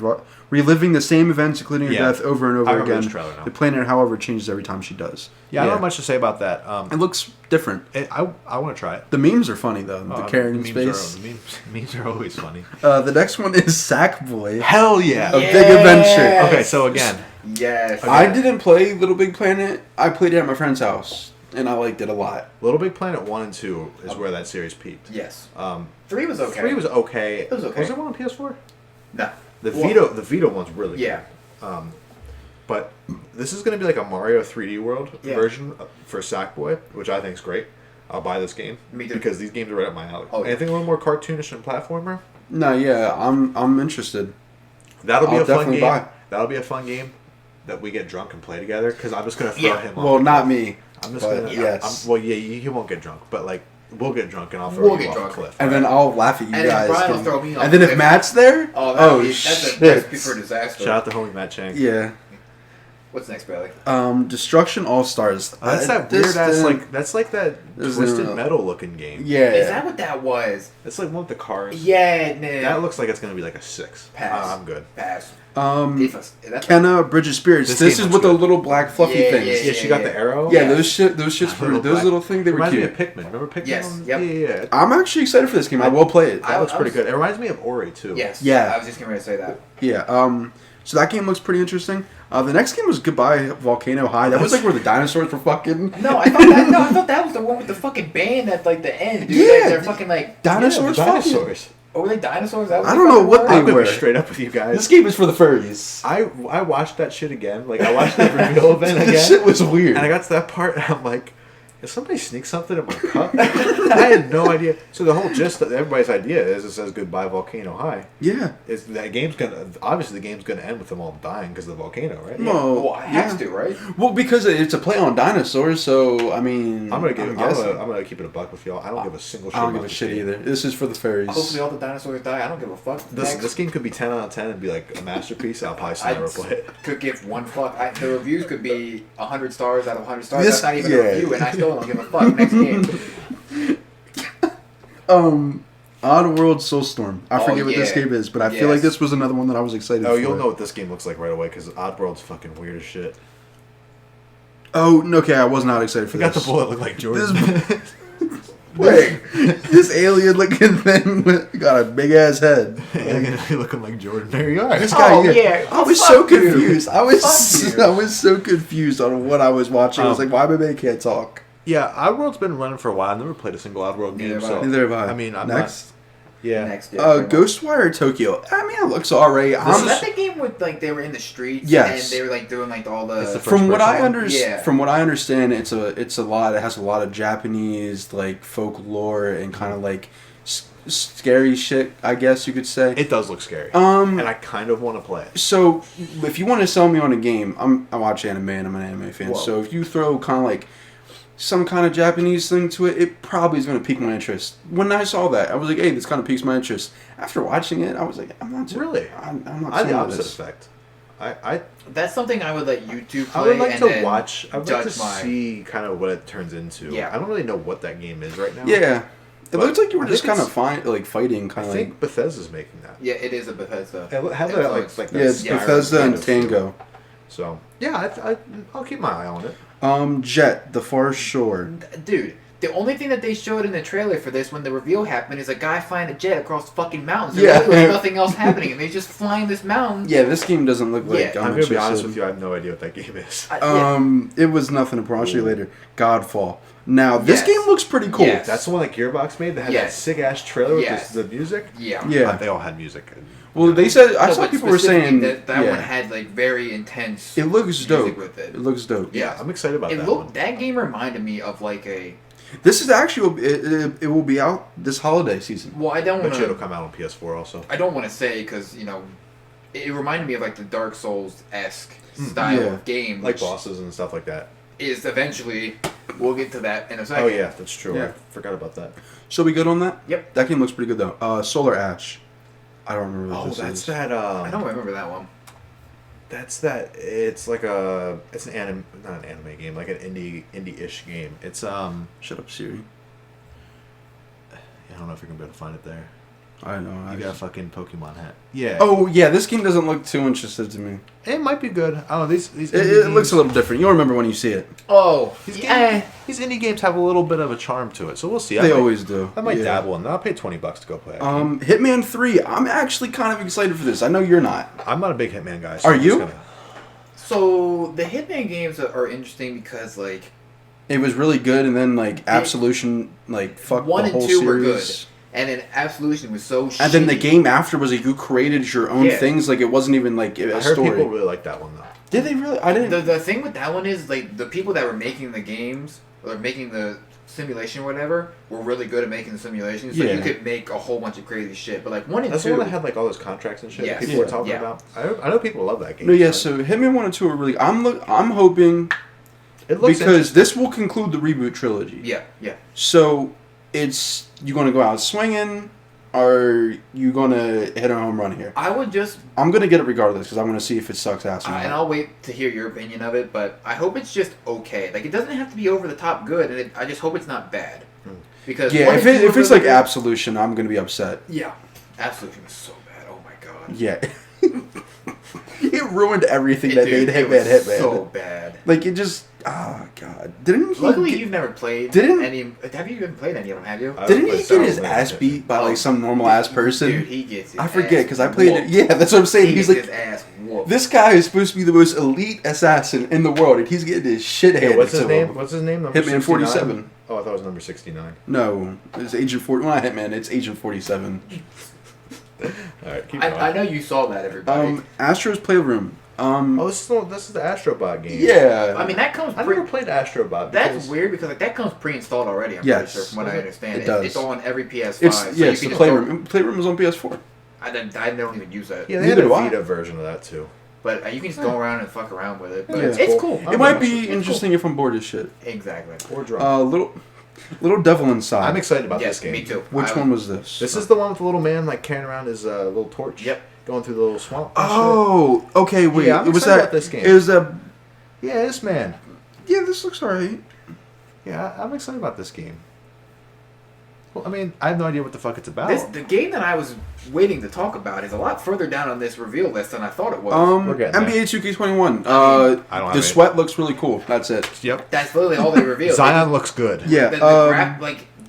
reliving the same events, including her Yeah. death, over and I over remember again. this trailer now. The planet, however, changes every time she does. Yeah, I don't have much to say about that. It looks different. I want to try it. The memes are funny though. The Karen in memes space. memes are always funny. The next one is Sackboy. Hell yeah! A big adventure. Yes. Okay, so again, Yes. Okay. I didn't play Little Big Planet. I played it at my friend's house, and I liked it a lot. Little Big Planet 1 and 2 is where that series peaked. Yes. 3 was okay. 3 was okay. It was okay. Was there one on PS4? No. The Well, Vita one's really Yeah. good. But this is going to be like a Mario 3D World Yeah. version for Sackboy, which I think is great. I'll buy this game. Me too. Because these games are right up my alley. Oh, yeah. Anything a little more cartoonish and platformer? No, yeah, I'm interested. That'll be I'll a fun definitely game. buy. That'll be a fun game that we get drunk and play together. Because I'm just going to throw Yeah. him off. Well, the not cliff. me. I'm just but gonna. yes. Well, yeah, he won't get drunk, but like We'll get drunk and I'll throw We'll you get off drunk. a cliff. And then I'll laugh at you And then guys. Brian will throw me off and then the if cliff. Matt's there, that's a recipe for shit. disaster. Shout out to homie Matt Chang. Yeah. What's next, Bailey? Destruction All Stars. That's that weird ass that's like that Twisted Metal looking game. Yeah. Is that what that was? It's like one with the cars. Yeah, nah. That looks like it's gonna be like a 6. Pass. I'm good. Pass. That's Kenna Bridge of Spirits. This This game is looks with the good. little black fluffy Yeah, things. Yeah, she got the arrow. Yeah, Yeah. those shits were those little things. They were reminds cute. me of Pikmin. Remember Pikmin? Yes, yep. Yeah. I'm actually excited for this game. I will play it. That looks I pretty was- good. It reminds me of Ori too. Yes. Yeah. I was just getting ready to say that. Yeah. So that game looks pretty interesting. The next game was Goodbye Volcano High. That was like where the dinosaurs were fucking. No, I thought that was the one with the fucking band at like the end, dude. Yeah. Like, they're fucking like Dinosaurs. Yeah, fucking- dinosaurs. Oh, were they dinosaurs? That was I the don't know fucking what word? they I'm gonna were. be straight up with you guys. This game is for the furries. I watched that shit again. Like I watched the reveal event again. This shit was weird. And I got to that part and I'm like, did somebody sneak something in my cup? I had no idea. So the whole gist of everybody's idea is it says Goodbye Volcano High. Yeah. Is that game's gonna obviously the game's gonna end with them all dying because of the volcano, right? Yeah. Well, Well, it has yeah. to, right? Well, because it's a play on dinosaurs, so I mean, I'm guessing. gonna keep it a buck with y'all. I don't give a single shit. I don't give about a this shit game. either. This is for the furries. Hopefully all the dinosaurs die. I don't give a fuck. This game could be 10 out of 10 and be like a masterpiece. I'll probably still never play it. Could give one fuck. The reviews could be 100 stars out of 100 stars. This- That's not even yeah. a review, and I still don't give a fuck. Next game. Oddworld Soulstorm. I forget what this yeah. game is, but I feel like Yes. this was another one that I was excited for. Oh, you'll know what this game looks like right away because Oddworld's fucking weird as shit. Oh, okay, I was not excited for Forgot this. the bullet looked like Jordan. Wait, this alien looking thing got a big ass head. looking like Jordan. There you are. This guy, Oh, yeah. I was Fuck so you. confused. Fuck you. I was so confused on what I was watching. I was like, why baby can't talk? Yeah, Oddworld's been running for a while. I've never played a single Oddworld game. Neither have So I. Neither have I. I mean, I'm Next. Yeah. Next, yeah. Ghostwire Tokyo. I mean, it looks alright. Was that the game with like they were in the streets? Yes. And they were like doing like all It's the. the From what I Yeah. from what I understand, it's a lot. It has a lot of Japanese like folklore and kind of like scary shit. I guess you could say. It does look scary. Um. And I kind of want to play it. So if you want to sell me on a game, I watch anime and I'm an anime fan. Whoa. So if you throw kind of like some kind of Japanese thing to it, it probably is going to pique my interest. When I saw that, I was like, hey, this kind of piques my interest. After watching it, I was like, I'm not Really? I'm not I had the sold on opposite this. effect. I That's something I would let YouTube play. I would like and to then watch. I would like to judge my- see kind of what it turns into. Yeah. I don't really know what that game is right now. Yeah. It But looks like you were I just think kind of fighting, I kind of think like. Bethesda's making that. Yeah, it is a Bethesda. It has influence. like Yeah, it's that Bethesda and kind of feel. Tango. So yeah, I'll keep my eye on it. Jet, The Far Shore. Dude, the only thing that they showed in the trailer for this when the reveal happened is a guy flying a jet across fucking mountains. Yeah. There was nothing else happening, and they just flying this mountain. Yeah, this game doesn't look like. Yeah. I'm gonna be honest interested. with you. I have no idea what that game is. It was nothing to I'll show you later. Godfall. Now this Yes. game looks pretty cool. Yes. That's the one that Gearbox made that had Yes. that sick ass trailer with Yes. the music. Yeah. Yeah. They all had music. Well, they said I No, saw but people were specifically saying that yeah. one had like very intense. It looks music dope. with it. It looks dope. Yeah, I'm excited about It that looked one. that game reminded me of like a. This is actually it will be out this holiday season. Well, I don't Bet you it'll want to. come out on PS4 also. I don't want to say because it reminded me of like the Dark Souls esque style Yeah. of game, Like which bosses and stuff like that. is eventually. We'll get to that in a second. Oh yeah, that's true. Yeah. I forgot about that. So we good on that? Yep. That game looks pretty good though. Solar Ash. I don't remember what Oh, this that's is. that. I don't remember that one. That's that. It's like it's an anime, not an anime game, like an indie-ish game. It's Shut up, Siri. I don't know if you're gonna be able to find it there. I know. You got a fucking Pokemon hat. Yeah. Oh yeah, this game doesn't look too interested to me. it might be good. I don't know. These It looks a little different. You'll remember when you see it. Oh, These yeah. these indie games have a little bit of a charm to it, so we'll see. They always do. I might Yeah. dabble in that. I'll pay $20 to go play it. Hitman 3. I'm actually kind of excited for this. I know you're not. I'm not a big Hitman guy. So Are I'm just you? gonna- So the Hitman games are interesting because like It was really good, and then like Absolution, like fucked 1 the and whole 2 were series. good, and then Absolution was so. And then the shitty. game after was like you created your own Yeah. things. Like it wasn't even like I a heard story. people really like that one though. Did they really? I didn't. The thing with that one is like the people that were making the games or making the simulation or whatever were really good at making the simulations. So Yeah. you could make a whole bunch of crazy shit. But like 1 and That's 2. the one that had like all those contracts and shit Yes. that people were Yeah. talking Yeah. about. I know people love that game. no, yeah. So Hitman 1 and 2 are really. I'm hoping it looks because this will conclude the reboot trilogy. Yeah, yeah. So it's you going to go out swinging, or you going to hit a home run here? I would just... I'm going to get it regardless because I want to see if it sucks ass or not. and I'll wait to hear your opinion of it, but I hope it's just okay. Like, it doesn't have to be over the top good, and I just hope it's not bad. Because Yeah, if it's like Absolution, I'm going to be upset. Yeah. Absolution is so bad. Oh my god. Yeah. It ruined everything that made Hitman. So bad. Like, it just... Oh, God. Didn't he... Luckily, you've never played any... Have you even played any of them, have you? Didn't he get his ass beat by, like, some normal-ass person? Dude, he gets his I forget, because I ass played whooped. it. Yeah, that's what I'm saying. He's like... his ass whooped. This guy is supposed to be the most elite assassin in the world, and he's getting his shit handed Hey, what's his to name? him. What's his name? Number Hitman 69? 47. Oh, I thought it was number 69. No, it's Agent 40. Well, not Hitman. It's Agent 47. All right, keep going. I know you saw that, everybody. Astro's Playroom. This is the Astrobot game. Yeah. I mean, that comes... I never played Astrobot. That's weird because like that comes pre-installed already. I'm Yes. pretty sure, from what I understand. It does. It's on every PS5. It's so yes, you the can Playroom. Playroom is on PS4. I don't even use that. Yeah, they had Neither a do I. Vita version of that too. But you can just go around and fuck around with it. But Yeah. it's cool. It might be interesting if I'm bored as shit. Exactly. Or drunk. Little Devil Inside. I'm excited about Yes, this game. me too. Which one was this? This is the one with the little man like carrying around his little torch. Yep. Going through the little swamp. and Oh, okay. Wait, Yeah, I'm it was excited that. about this game. It was that. shit. Yeah, this man. Yeah, this looks alright. Yeah, I'm excited about this game. Well, I mean, I have no idea what the fuck it's about. The game that I was waiting to talk about is a lot further down on this reveal list than I thought it was. We're getting NBA 2K21. I don't have The it. sweat looks really cool. That's it. Yep. That's literally all they revealed. Zion looks good. Yeah.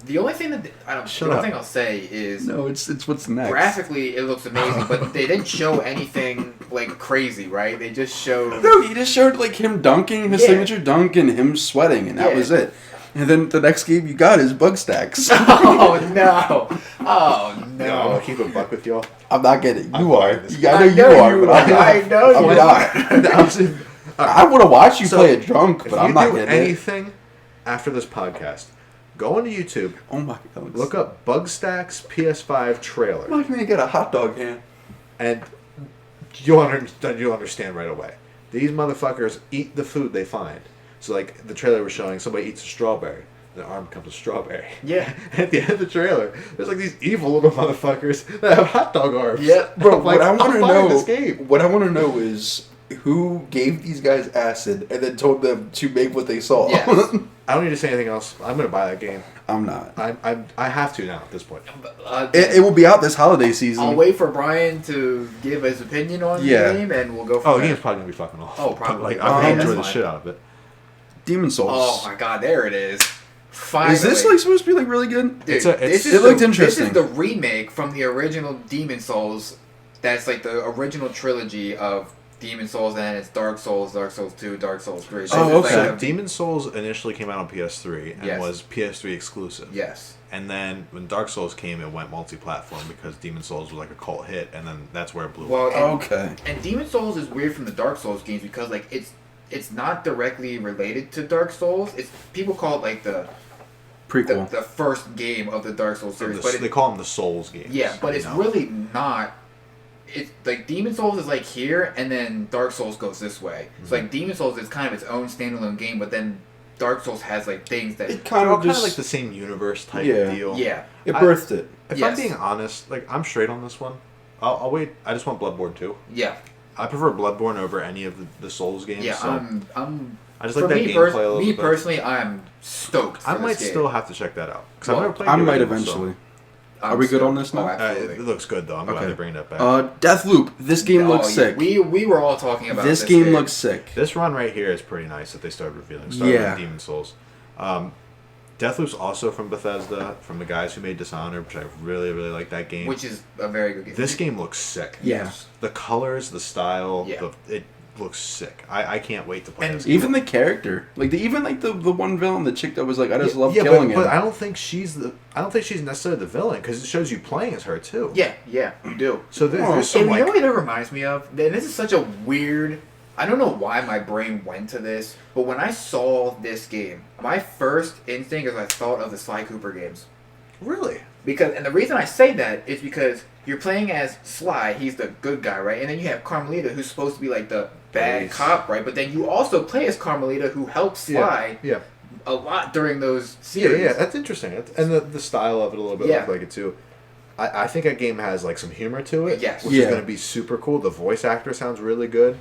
The only thing that Shut the only up. thing I'll say is No, it's what's next. graphically it looks amazing, but they didn't show anything like crazy, right? They just showed No, he just showed like him dunking, his Yeah. signature dunk, and him sweating, and that Yeah. was it. And then the next game you got is Bug Stacks. Oh no! Oh No, I'm no! gonna keep a buck with y'all. I'm not getting. I'm You are. fine. Yeah, I know you are, but I'm not. I know I'm you not. I want to watch you So, play it drunk, If but you I'm not do getting it. anything after this podcast, go onto YouTube, Oh my god! look up Bugstacks PS5 trailer, I'm not gonna get a hot dog hand. and you'll understand right away. These motherfuckers eat the food they find. So like the trailer was showing, somebody eats a strawberry. The arm becomes a strawberry. Yeah. At the end of the trailer, there's like these evil little motherfuckers that have hot dog arms. Yeah. Bro, I'm like, what I want to I'm buying know, this game. what I want to know is who gave these guys acid and then told them to make what they saw. Yes. I don't need to say anything else. I'm gonna buy that game. I'm not. I have to now at this point. It will be out this holiday season. I'll wait for Brian to give his opinion on Yeah. the game, and we'll go from Oh, the there. game's probably gonna be fucking awful. Oh, probably. Like I'm gonna that's enjoy the fine. shit out of it. Demon Souls. Oh my god, there it is. Finally. Is this like supposed to be like really good? Dude, It's- it looked interesting. This is the remake from the original Demon Souls. That's like the original trilogy of Demon Souls, and it's Dark Souls, Dark Souls 2, Dark Souls 3. Oh, This is okay. like So a- Demon Souls initially came out on PS3 and Yes. was PS3 exclusive. yes. And then when Dark Souls came, it went multi-platform because Demon Souls was like a cult hit, and then that's where it blew up. Well, and, Okay. and Demon Souls is weird from the Dark Souls games because like it's not directly related to Dark Souls. It's people call it like the Prequel. first game of the Dark Souls series, but They call them the Souls games. yeah, but it's you know? really not. It's like Demon Souls is like here, and then Dark Souls goes this way. So like Demon Souls is kind of its own standalone game, but then Dark Souls has like things that It They're kind all of kind of just like the same universe type Yeah. deal. yeah. it birthed it. If I'm Yes. being honest, like I'm straight on this one. I'll wait. I just want Bloodborne 2. Yeah, I prefer Bloodborne over any of the Souls games. yeah. So I'm. I just For like that me, gameplay a little me bit. personally, I'm stoked. For I this might game. still have to check that out because Well, I've never played. I the might original, so- eventually. I'm Are we good stoked. on this now? Oh, It absolutely. looks good though. I'm glad Okay. they bring that back. Deathloop. This game looks Oh, yeah. sick. We were all talking about This game looks sick. This run right here is pretty nice that they started revealing. Started Yeah. with Demon Souls. Deathloop's also from Bethesda, from the guys who made Dishonored, which I really, really like that game. which is a very good game. This game looks sick. Yeah. The colors, the style, Yeah. it looks sick. I can't wait to play And this game. Even the character, like the one villain, the chick that was like, I just love yeah, killing but him. I don't think she's necessarily the villain because it shows you playing as her too. Yeah, you do. So there's some And you know like what it reminds me of? And this is such a weird. I don't know why my brain went to this, but when I saw this game, my first instinct is I thought of the Sly Cooper games. really. And the reason I say that is because you're playing as Sly, he's the good guy, right? And then you have Carmelita, who's supposed to be like the bad Daze. cop, right? But then you also play as Carmelita, who helps Sly Yeah. a lot during those Yeah, series. yeah, that's interesting. And the style of it a little bit looked like it too. I think a game has like some humor to it, Yes. which is going to be super cool. The voice actor sounds really good.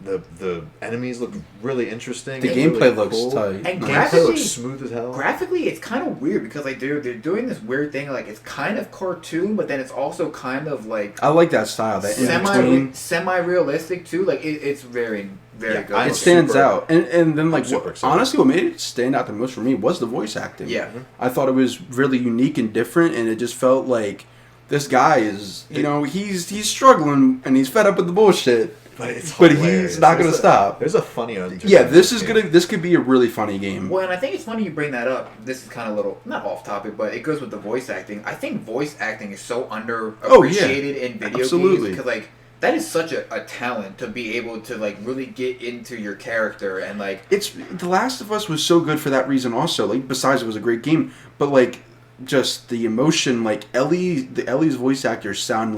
The enemies look really interesting. The and gameplay really looks cool. tight. And The Nice. gameplay looks smooth as hell. Graphically, it's kind of weird because like they're doing this weird thing. Like it's kind of cartoon, but then it's also kind of like I like that style. That in between. semi realistic too. Like it's very Yeah, good. It stands super- out, and then like super excited. honestly, what made it stand out the most for me was the voice acting. Yeah. I thought it was really unique and different, and it just felt like this guy is, he's struggling and he's fed up with the bullshit, but he's not gonna stop. There's a funny. Yeah, this could be a really funny game. Well, and I think it's funny you bring that up. This is kind of a little not off topic, but it goes with the voice acting. I think voice acting is so underappreciated in video Absolutely. games because like. That is such a talent to be able to like really get into your character and like It's The Last of Us was so good for that reason also. Like besides it was a great game, but like just the emotion, like Ellie's voice actor sound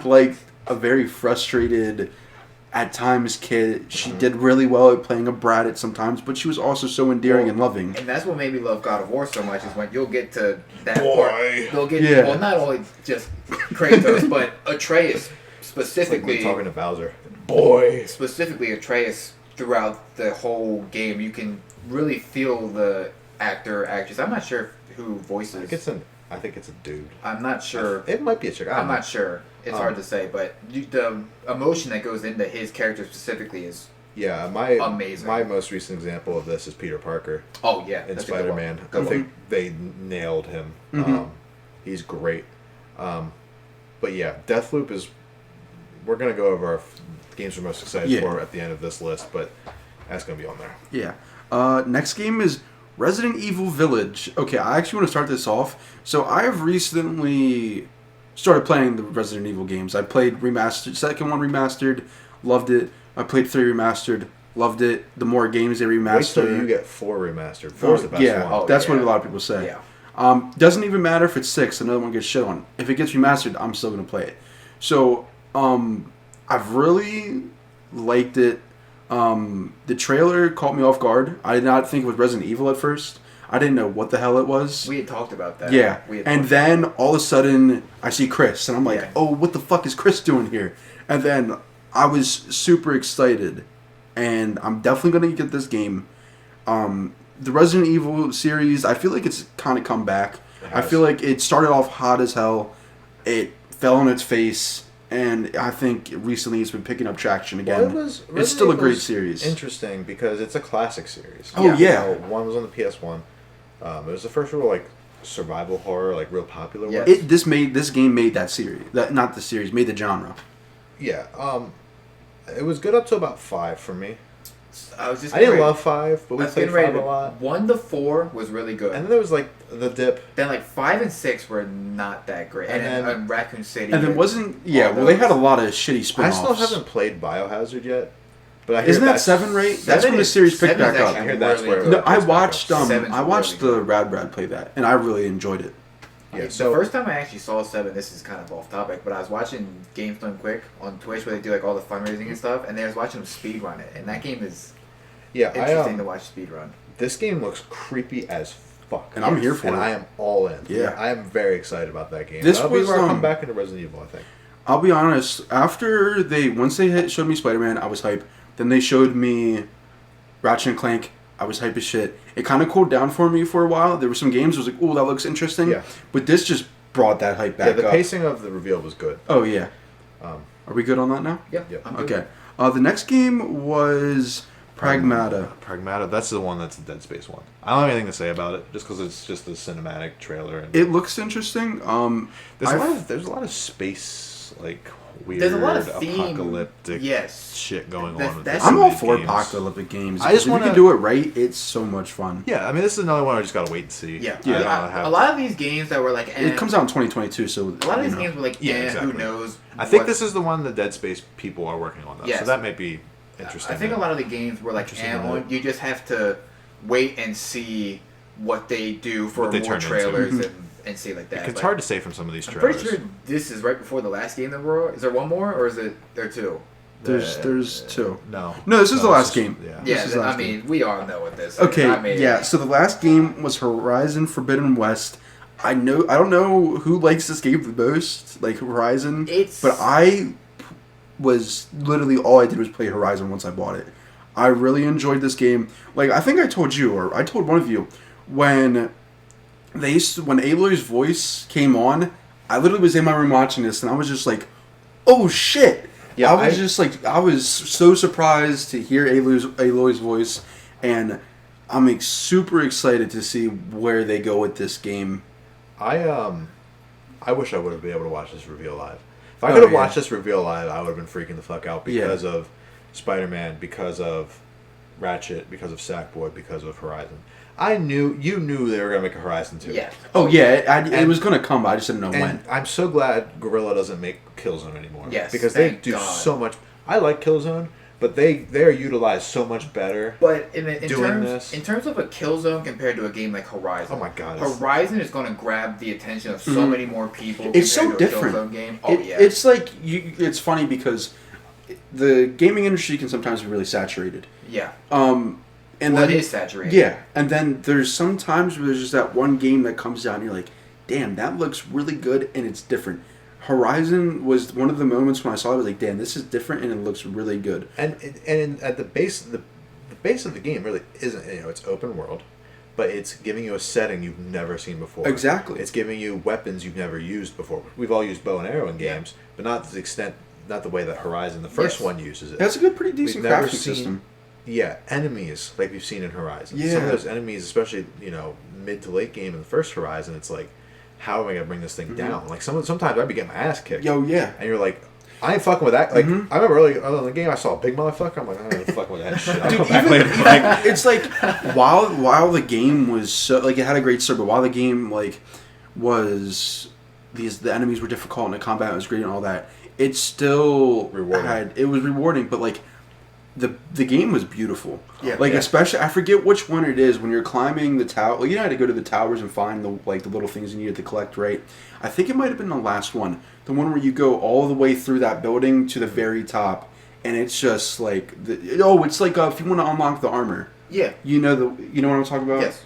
like a very frustrated at times kid. She did really well at playing a brat at sometimes, but she was also so endearing and loving. and that's what made me love God of War so much is when you'll get to that Boy. part. They'll get Yeah. well not only just Kratos but Atreus It's like specifically me talking to Bowser. Boy. specifically Atreus throughout the whole game. You can really feel the actress. I'm not sure who voices. I think it's a dude. I'm not sure. It might be a chick. I don't I'm know. not sure. It's hard to say, but the emotion that goes into his character specifically is Yeah, amazing. My most recent example of this is Peter Parker oh yeah, in that's a good one. Spider-Man. Good I one. think they nailed him. Mhm. He's great. But yeah, Deathloop is. We're gonna go over our games we're most excited for at the end of this list, but that's gonna be on there. Yeah. Next game is Resident Evil Village. Okay, I actually want to start this off. So I have recently started playing the Resident Evil games. I played second one remastered, loved it. I played 3 remastered, loved it. The more games they Wait remaster, till you get 4 remastered. 4 is the best yeah, one. that's yeah. what a lot of people say. Yeah. Doesn't even matter if it's 6, another one gets shit on. If it gets remastered, I'm still gonna play it. So I've really liked it. The trailer caught me off guard. I did not think it was Resident Evil at first. I didn't know what the hell it was. We had talked about that. Yeah, We had and talked then all of a sudden I see Chris, and I'm like, Yeah. oh, what the fuck is Chris doing here? And then I was super excited, and I'm definitely going to get this game. The Resident Evil series, I feel like it's kind of come back. I feel like it started off hot as hell. It fell on its face, and I think recently it's been picking up traction again. It's still a great series. Interesting because it's a classic series. Oh, yeah. You know, one was on the PS1. It was the first real like survival horror, like real popular Yeah. one. This game made that series. Not the series, made the genre. Yeah. It was good up to about 5 for me. I was just. I didn't ready- love 5, but I we was played getting ready 5 a to. lot. 1 to 4 was really good. And then there was like the dip. then like 5 and 6 were not that great. And And then- Raccoon City. And then wasn't they had a lot of shitty I spin-offs. still haven't played Biohazard yet. But I hear Isn't that 7 right? That's when the series picked back up. I hear that's where No, it I picks back watched up. Seven's I watched really the Rad Brad play that, and I really enjoyed it. Yeah, the so first time I actually saw 7, this is kind of off topic, but I was watching Games Done Quick on Twitch where they do like all the fundraising and stuff, and they was watching them speedrun it, and that game is yeah, interesting to watch speedrun. this game looks creepy as fuck. And I'm here for and it. I am all in. Yeah. I am very excited about that game. This That'll be was, where I'll come back into Resident Evil, I think. I'll be honest. After once they showed me Spider-Man, I was hype. Then they showed me Ratchet and Clank. I was hype as shit. It kind of cooled down for me for a while. There were some games I was like, "Ooh, that looks interesting." Yeah. But this just brought that hype back Yeah, the up. pacing of the reveal was good. Oh yeah. Um, Are we good on that now? Yep. Yep. I'm good. Okay. The next game was Pragmata. Pragmata, that's the one that's the Dead Space one. I don't have anything to say about it, just because it's just a cinematic trailer. And It looks interesting. there's a lot of space, like, weird, There's a lot of theme. apocalyptic Yes. shit going That- on with that's- this. I'm in all these for games. apocalyptic games. I just If you wanna- can do it right, it's so much fun. Yeah, I mean, this is another one I just gotta wait and see. Yeah. I don't have- A lot of these games that were like, It comes out in 2022, so A lot of these you know. games were like, Yeah, who exactly. knows? I think what- this is the one the Dead Space people are working on, though. Yes. So that may be interesting. I think a lot of the games were like, Interesting to know. you just have to wait and see what they do for What they more turn into. trailers Mhm. and see like that. It's But hard to say from some of these I'm trailers. pretty sure this is right before the last game that we're. Is there one more or is there two? There's two. No, this is the last it's game. Yeah. Yeah, This is the last game. we all know what this is. Okay, yeah. So the last game was Horizon Forbidden West. I don't know who likes this game the most, like Horizon. But I was literally all I did was play Horizon once I bought it. I really enjoyed this game. Like I think I told you, or I told one of you, when Aloy's voice came on, I literally was in my room watching this, and I was just like, "Oh shit!" Yeah, I was so surprised to hear Aloy's voice, and I'm super excited to see where they go with this game. I wish I would have been able to watch this reveal live. If I could have watched this reveal live, I would have been freaking the fuck out because of Spider-Man, because of Ratchet, because of Sackboy, because of Horizon. You knew they were gonna make a Horizon 2. Yeah. Oh yeah, it was gonna come, but I just didn't know when. I'm so glad Guerrilla doesn't make Killzone anymore. Yes, because they do so much. I like Killzone, but they are utilized so much better. But in terms of a Killzone compared to a game like Horizon, oh my god, Horizon is going to grab the attention of so many more people. It's so to different. A Killzone game. It's like it's funny because the gaming industry can sometimes be really saturated. Yeah. And well, then, it is saturated. Yeah, and then there's some times where there's just that one game that comes out and you're like, damn, that looks really good and it's different. Horizon was one of the moments when I saw it, I was like, damn, this is different and it looks really good. And at the base of the game really isn't, it's open world, but it's giving you a setting you've never seen before. Exactly. It's giving you weapons you've never used before. We've all used bow and arrow in games, but not to the extent, not the way that Horizon, the first one, uses it. That's a pretty decent crafting system. Yeah, enemies like we've seen in Horizon. Yeah. Some of those enemies, especially mid to late game in the first Horizon, it's like, how am I gonna bring this thing down? Like sometimes I'd be getting my ass kicked. Yo, yeah. And you're like, I ain't fucking with that. Like I remember early in the game, I saw a big motherfucker. I'm like, I ain't fucking with that shit. Dude, even it's like while the game was so like it had a great start, but while the game like was the enemies were difficult and the combat was great and all that, it still it was rewarding, but like the game was beautiful. Yeah. Like especially I forget which one it is when you're climbing the tower. Like, you know how to go to the towers and find the little things you needed to collect, right? I think it might have been the last one. The one where you go all the way through that building to the very top, and it's just like it's like if you want to unlock the armor. Yeah. You know what I'm talking about? Yes.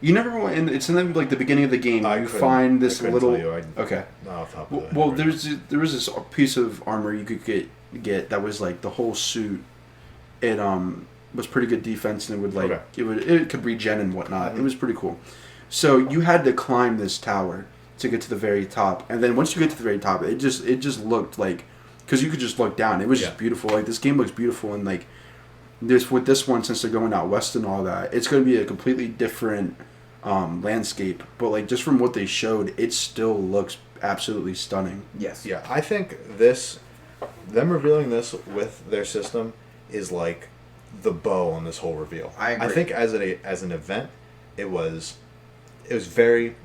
You never went in. It's in the beginning of the game. You find this little. Okay. No, off the top of well, there was this piece of armor you could get that was like the whole suit. It was pretty good defense and it would it could regen and whatnot. Mm-hmm. It was pretty cool. So you had to climb this tower to get to the very top, and then once you get to the very top, it just looked like, because you could just look down. It was just beautiful. Like, this game looks beautiful, and like with this one, since they're going out west and all that, it's going to be a completely different landscape. But like just from what they showed, it still looks absolutely stunning. Yes. Yeah, I think them revealing this with their system is like the bow on this whole reveal. I agree. I think as an event, it was very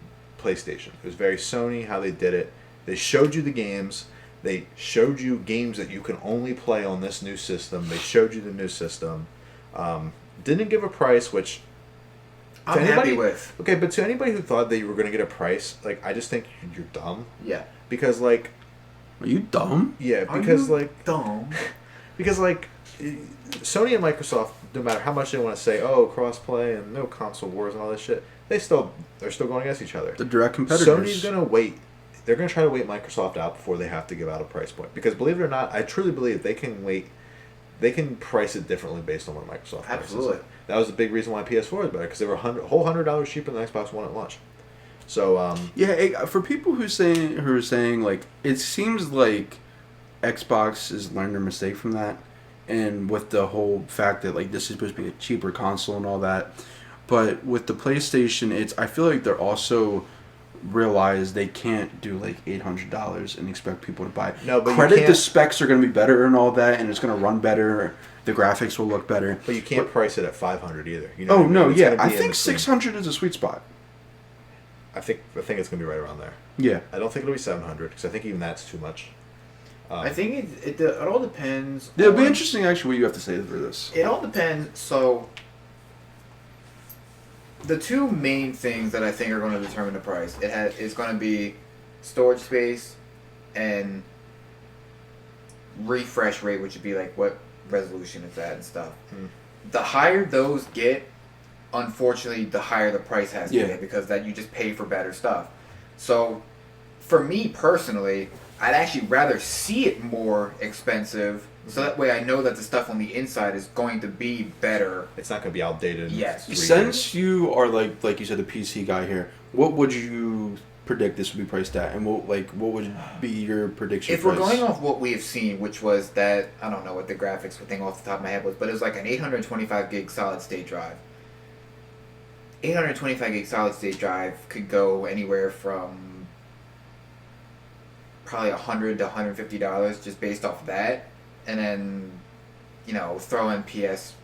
PlayStation. It was very Sony how they did it. They showed you the games. They showed you games that you can only play on this new system. They showed you the new system. Didn't give a price, which I'm happy with. Okay, but to anybody who thought that you were going to get a price, like, I just think you're dumb. Yeah. Because like, are you dumb? Yeah, because like dumb. Because like, Sony and Microsoft, no matter how much they want to say, oh, crossplay and no console wars and all this shit, they're still going against each other. The direct competitors. Sony's gonna wait. They're gonna try to wait Microsoft out before they have to give out a price point. Because believe it or not, I truly believe they can wait. They can price it differently based on what Microsoft prices. Absolutely. That was the big reason why PS4 is better, because they were whole $100 cheaper than Xbox One at launch. So for people who are saying like, it seems like Xbox has learned their mistake from that, and with the whole fact that like this is supposed to be a cheaper console and all that, but with the PlayStation, I feel like they're also realize they can't do like $800 and expect people to buy. No, but the specs are going to be better and all that, and it's going to run better. The graphics will look better. But you can't price it at $500 either. You know no, yeah, I think $600 is a sweet spot. I think it's going to be right around there. Yeah. I don't think it'll be $700 because I think even that's too much. I think it all depends. It'll be interesting actually what you have to say for this. It all depends. So the two main things that I think are going to determine the price is going to be storage space and refresh rate, which would be like what resolution is that and stuff. The higher those get, unfortunately, the higher the price has to get because that you just pay for better stuff. So, for me personally, I'd actually rather see it more expensive, so that way I know that the stuff on the inside is going to be better. It's not going to be outdated. Yes. Since you are like you said, the PC guy here, what would you predict this would be priced at, and what would be your prediction? If we're going off what we have seen, which was that I don't know what the graphics thing off the top of my head was, but it was like an 825 gig solid state drive. 825 gig solid state drive could go anywhere from probably $100 to $150 just based off of that, and then throw in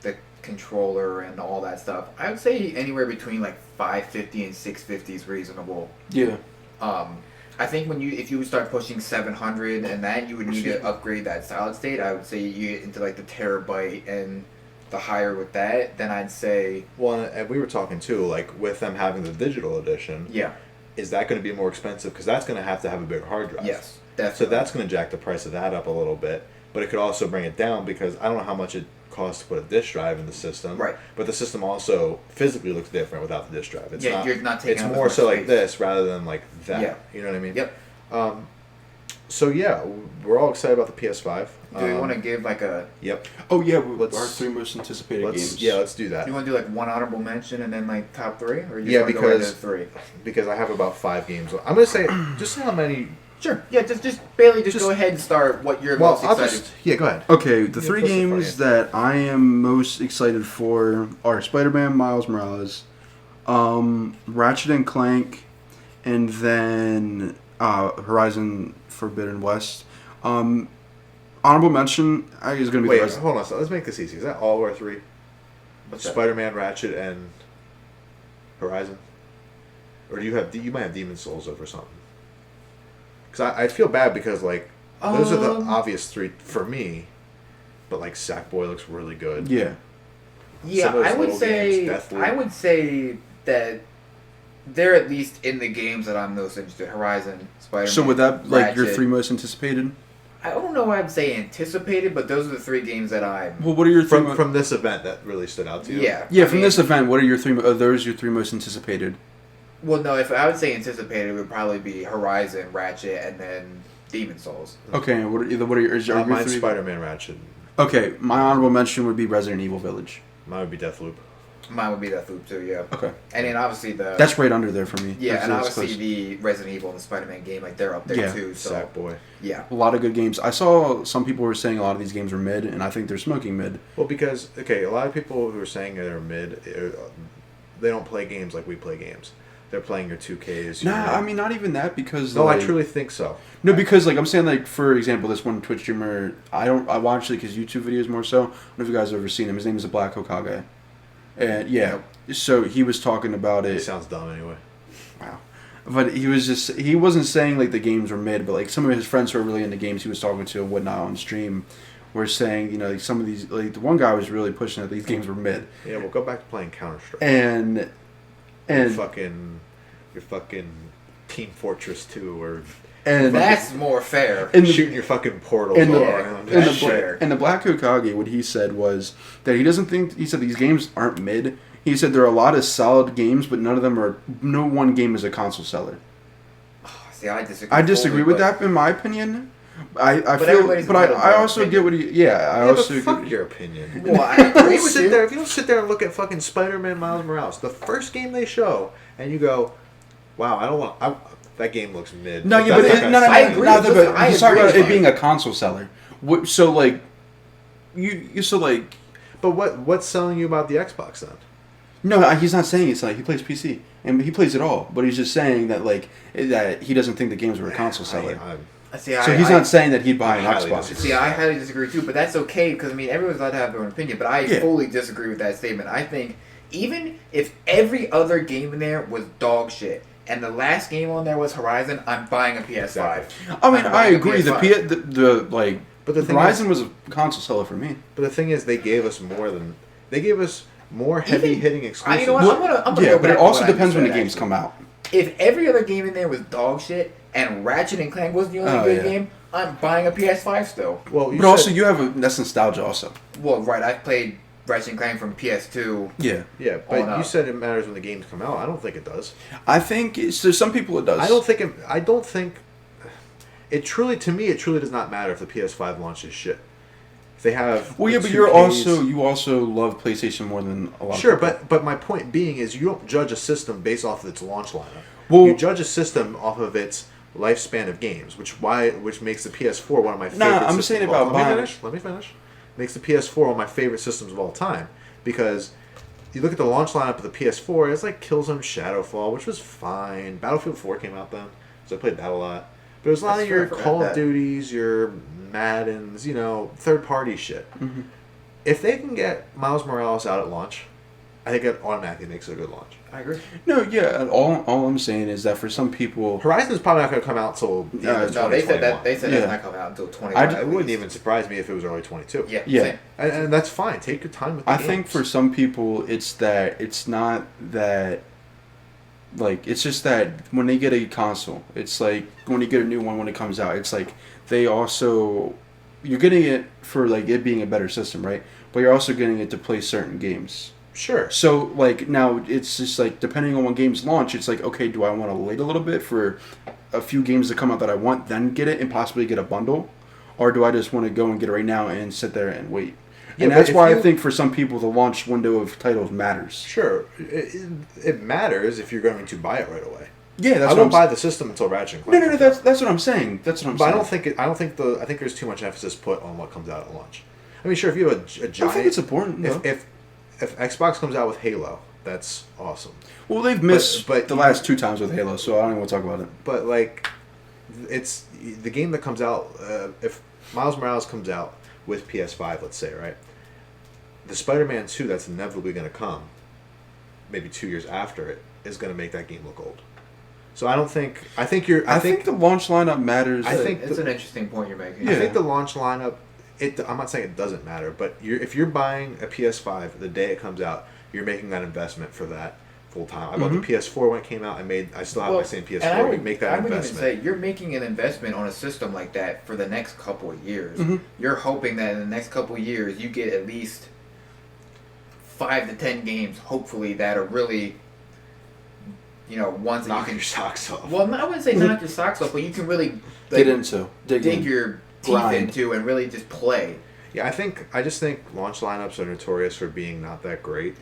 the controller and all that stuff. I would say anywhere between like $550 and $650 is reasonable. Yeah. I think if you would start pushing 700 and that, you would need to upgrade that solid state. I would say you get into like the terabyte and the higher with that, then I'd say... Well, and we were talking too, like with them having the digital edition. Yeah. Is that going to be more expensive? Because that's going to have a bigger hard drive. Yes, definitely. So that's going to jack the price of that up a little bit. But it could also bring it down because I don't know how much it costs to put a disk drive in the system. Right. But the system also physically looks different without the disk drive. It's you're not taking It's up as more much so like space. this rather than like that. Yeah. You know what I mean? Yep. So yeah, we're all excited about the PS5. Do we want to give like a... Yep. Oh yeah, Let's- our 3 most anticipated games. Yeah, let's do that. You want to do like one honorable mention and then like top 3? Or you Yeah, want to go into because 3? Because I have about 5 games. I'm gonna say just say how many. Sure. Yeah, just Bailey, just Just- go ahead and start what you're Well, most I'll excited. just go ahead. Okay, the Yeah, 3 push it for games you. that I am most excited for are Spider-Man Miles Morales, Ratchet and Clank, and then Horizon Forbidden West. Honorable mention is going to be Wait, the Resident. hold on. So let's make this easy. Is that all our 3? What's that? Spider-Man, Ratchet, and Horizon, or do you might have Demon Souls over something? Because I feel bad because like those are the obvious 3 for me, but like Sackboy looks really good. Yeah. Yeah, Some of those I would little say games, Deathloop. I would say that they're at least in the games that I'm most interested. Horizon, Spider-Man. So would that like your Ratchet. 3 most anticipated? I don't know. I'd say anticipated, but those are the 3 games that I'm. Well, what are your 3 From this event that really stood out to you. Yeah. Yeah, I from mean, this event, what are your 3? Are those your 3 most anticipated? Well, no. If I would say anticipated, it would probably be Horizon, Ratchet, and then Demon Souls. Okay, what are your Mine's 3? Spider-Man, Ratchet. Okay, my honorable mention would be Resident Evil Village. Mine would be Deathloop. Mine would be Deathloop too. Yeah. Okay. And then obviously the. That's right under there for me. Yeah, and That's obviously close. the Resident Evil and the Spider-Man game, like they're up there Yeah. too. So Sackboy. yeah. A lot of good games. I saw some people were saying a lot of these games were mid, and I think they're smoking mid. Well, because a lot of people who are saying they're mid, they don't play games like we play games. They're playing your 2Ks. Nah, I mean not even that because No, like, I truly think so. No, because like I'm saying, like for example, this one Twitch streamer, I watch like his YouTube videos more so. I don't know if you guys have ever seen him. His name is the Black Hokage, and yeah, so he was talking about It it. sounds dumb anyway. Wow, but he wasn't saying like the games were mid, but like some of his friends who are really into games he was talking to and whatnot on stream were saying like some of these like the one guy was really pushing that these games were mid, Yeah, we'll go back to playing Counter Strike. and Your fucking Team Fortress 2 or and That's more fair. and the- shooting your fucking portals And all the, around. and, That's the, fair. and the Black Hokage, what he said was that he doesn't think, he said these games aren't mid. He said there are a lot of solid games, but no one game is a console seller. See, I disagree. I disagree fully, with but- that in my opinion. I feel, everybody's but entitled to I their also opinion. get what he, yeah, I Yeah, also but fuck get, your opinion. Well, I agree with you. If you don't sit there and look at fucking Spider-Man Miles Morales, the first game they show, and you go, wow, that game looks mid. no, Like, yeah, but that's not gonna I sell agree. me. no, Listen, but I he's talking agree about with it being you. a console seller. So like, you so like, But what's selling you about the Xbox then? no, he's not saying it's like he plays PC and he plays it all, but he's just saying that like that he doesn't think the games were a console seller. See, So he's not saying that he'd buy an I highly Xbox. disagree. See, I highly disagree too, but that's okay because I mean everyone's allowed to have their own opinion. But I Yeah. fully disagree with that statement. I think even if every other game in there was dog shit and the last game on there was Horizon, I'm buying a PS5. Exactly. I mean, I'm I buying a agree. PS5. The like, But the thing Horizon was a console seller for me. But the thing is, they gave us more heavy hitting exclusives. you know what? I'm gonna Yeah, go but back it to also what I depends when the said, games actually. come out. If every other game in there was dog shit and Ratchet and Clank was the only good game, I'm buying a PS5 still. Well, but also you have that's nostalgia also. Well, right, I played Ratchet and Clank from PS2. Yeah. Yeah, but you said it matters when the games come out. I don't think it does. I think there's some people it does. I don't think it truly does not matter if the PS5 launches shit. If they have but you also love PlayStation more than a lot. Sure, of people. but my point being is you don't judge a system based off of its launch lineup. Well, you judge a system off of its lifespan of games, which makes the PS4 one of my favorite. I'm saying about buying. Let me finish. Makes the PS4 one of my favorite systems of all time because you look at the launch lineup of the PS4, it's like Killzone Shadowfall, which was fine. Battlefield 4 came out then, so I played that a lot. But it was a lot of your Call of Duties, your Maddens, third-party shit. Mm-hmm. If they can get Miles Morales out at launch, I think it automatically makes it a good launch. I agree. No, yeah. All I'm saying is that for some people, Horizon's probably not going to come out until they said that it's not coming out until 2021. It wouldn't even surprise me if it was early 22. Yeah. And that's fine. Take your time with the games. think for some people it's not that. Like, it's just that when they get a console, it's like when you get a new one when it comes out, it's like you're getting it for like it being a better system, right? But you're also getting it to play certain games. Sure. So, like, now it's just like, depending on when games launch, it's like, okay, do I want to wait a little bit for a few games to come out that I want, then get it and possibly get a bundle? Or do I just want to go and get it right now and sit there and wait? Yeah, and that's why I think for some people the launch window of titles matters. Sure. It matters if you're going to buy it right away. Yeah, that's I won't buy the system until Ratchet and Clank. No, that's what I'm saying. I think there's too much emphasis put on what comes out at launch. I mean, sure, if you have a giant... I think it's important, If Xbox comes out with Halo, that's awesome. Well, they've missed the last 2 times with Halo, so I don't even want to talk about it. But, like, it's the game that comes out... if Miles Morales comes out with PS5, let's say, right? The Spider-Man 2 that's inevitably going to come, maybe 2 years after it, is going to make that game look old. So I think the launch lineup matters. It's an interesting point you're making. Yeah. I think the launch lineup... I'm not saying it doesn't matter, but if you're buying a PS5 the day it comes out, you're making that investment for that full time. I bought the PS4 when it came out. I still have my same PS4. And I would make that investment. I would even say you're making an investment on a system like that for the next couple of years. Mm-hmm. You're hoping that in the next couple of years you get at least 5 to 10 games, hopefully, that are really, ones that knock you can your socks off. Well, I wouldn't say knock your socks off, but you can really dig into, dig your teeth into and really just play. Yeah, I just think launch lineups are notorious for being not that great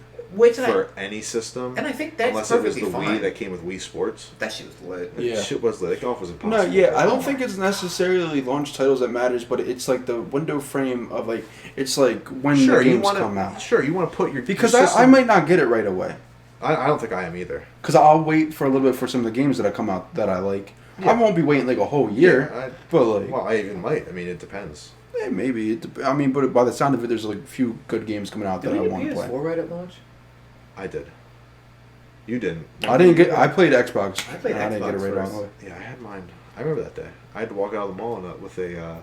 any system. And I think that's unless perfectly it was the fine. Wii that came with Wii Sports. That shit was lit. Yeah. Shit was lit. That golf was impossible. No, yeah, I don't think it's necessarily launch titles that matters, but it's like the window frame of like, it's like when the games come out. Sure, you want to put your... Because I might not get it right away. I don't think I am either. Because I'll wait for a little bit for some of the games that come out that I like. Yeah. I won't be waiting like a whole year. But like, well, I even might. I mean, it depends. Yeah, maybe. But by the sound of it, there's like a few good games coming out that I want to play. Did you PS4 right at launch? I did. You didn't. I didn't get. I played Xbox. I played Xbox. I didn't get it right away. Yeah, I had mine. I remember that day. I had to walk out of the mall with a.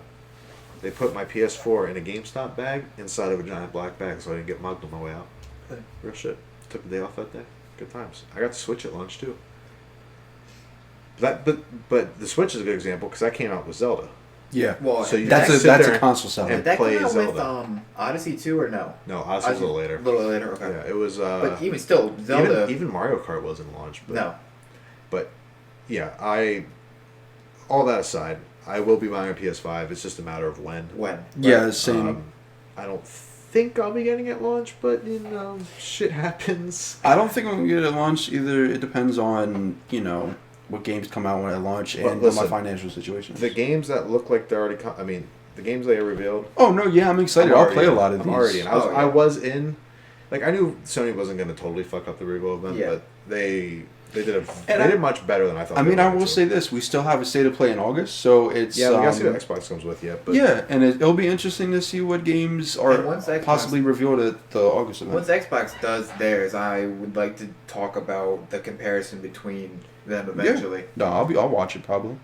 They put my PS4 in a GameStop bag inside of a giant black bag, so I didn't get mugged on my way out. Real shit. Took the day off that day. Good times. I got the Switch at lunch too. But the Switch is a good example because that came out with Zelda. Yeah. Well, so that's a console seller. Did that come out with Odyssey 2 or no? No, Odyssey was a little later. A little later, okay. Yeah, it was. But even still, Zelda. Even Mario Kart wasn't launched. But, no. But yeah, all that aside, I will be buying a PS5. It's just a matter of when. When? Yeah, same. I don't think I'll be getting it at launch, but shit happens. I don't think I'm gonna get it at launch either. It depends on what games come out when I launch and my financial situation. The games that look like they're already the games they revealed. Oh no, yeah, I'm excited. I'll play a lot of these. I'm already in. I was in. Like, I knew Sony wasn't going to totally fuck up the Revo event, but they did much better than I thought. I mean, I will say this: we still have a state of play in August, so it's we gotta see what Xbox comes with yet. But yeah, and it'll be interesting to see what games are possibly revealed at the August event. Once Xbox does theirs, I would like to talk about the comparison between them eventually. Yeah. No, I'll watch it probably.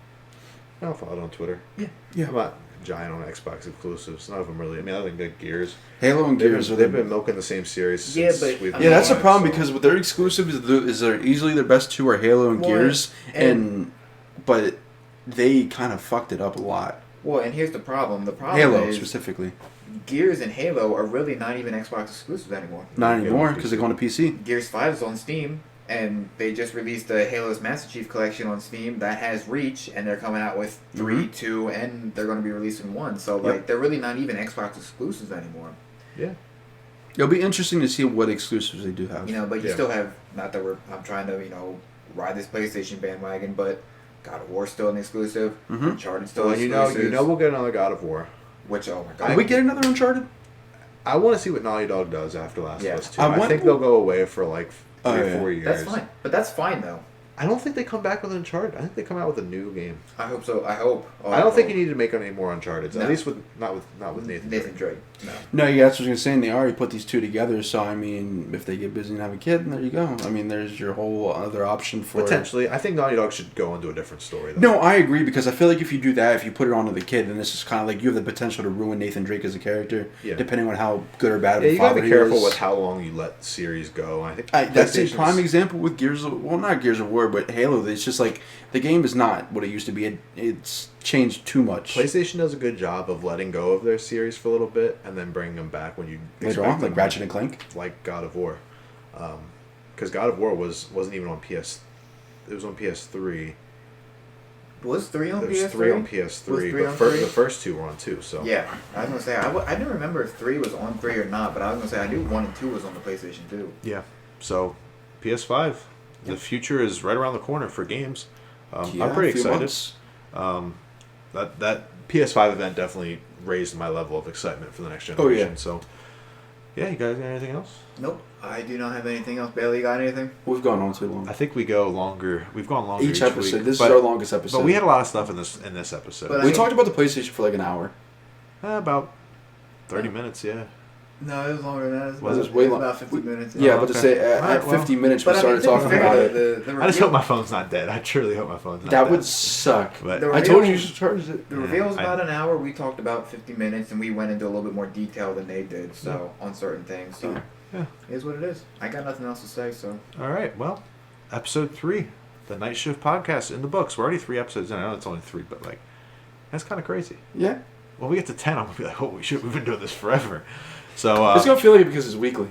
I'll follow it on Twitter. Yeah. I'm not giant on Xbox exclusives. None of them really. I mean, other than good Gears. Halo and Gears. They've been milking the same series. Since that's the problem because with their exclusives, is they're easily their best two are Halo and Gears, but they kind of fucked it up a lot. Well, and here's the problem. The problem Halo is specifically. Gears and Halo are really not even Xbox exclusives anymore. Not anymore because they're going to PC. Gears 5 is on Steam, and they just released the Halo's Master Chief Collection on Steam that has Reach, and they're coming out with 3, 2, and they're going to be releasing 1. So, like, they're really not even Xbox exclusives anymore. Yeah. It'll be interesting to see what exclusives they do have. You know, but you still have, not that I'm trying to, ride this PlayStation bandwagon, but God of War's still an exclusive. Uncharted still an exclusive. You know we'll get another God of War. Which, oh my God. Will we get another Uncharted? I want to see what Naughty Dog does after Last of Us 2. I think they'll go away for like 3 or 4 years. That's fine. But that's fine, though. I don't think they come back with Uncharted. I think they come out with a new game. I hope so. I hope. I don't think you need to make any more Uncharted. No. At least not with Nathan Drake. No. No, yeah, that's what I was going to say. And they already put these two together. So, I mean, if they get busy and have a kid, then there you go. I mean, there's your whole other option for... Potentially. I think Naughty Dog should go into a different story, though. No, I agree, because I feel like if you do that, if you put it onto the kid, then this is kind of like you have the potential to ruin Nathan Drake as a character, depending on how good or bad of a you got father to be careful he is. with how long you let series go. I think that's a prime example with not Gears of War, but Halo. It's just like the game is not what it used to be. It's changed too much. PlayStation does a good job of letting go of their series for a little bit and then bringing them back when you later on, like Ratchet and Clank, like God of War, because God of War wasn't even on PS. It was on PS3. Was 3 on PS3? There was 3 on PS3, but the first 2 were on 2. So yeah, I was gonna say I didn't remember if 3 was on 3 or not, but I was gonna say I knew 1 and 2 was on the PlayStation 2. Yeah, so PS5, the future is right around the corner for games. I'm pretty excited. That PS5 event definitely raised my level of excitement for the next generation. So, yeah, you guys got anything else? Nope, I do not have anything else. Bailey, got anything? We've gone on too long. I think we go longer. We've gone longer each episode. Week, this is our longest episode. But we had a lot of stuff in this episode. But we talked about the PlayStation for like an hour. About 30 minutes, yeah. No, it was longer than that. It was way about 50 minutes. Yeah, but to say at 50 minutes we started talking about it. I just hope my phone's not dead. I truly hope my phone's not dead. That would suck. But I told you should charge it. The reveal was about an hour. We talked about 50 minutes, and we went into a little bit more detail than they did. So on certain things. So it is what it is. I got nothing else to say. So all right. Well, episode 3, the Night Shift podcast in the books. We're already 3 episodes in. I know it's only 3, but like that's kind of crazy. Yeah. When we get to 10, I'm gonna be like, holy shit, we've been doing this forever. So it's gonna feel like it because it's weekly.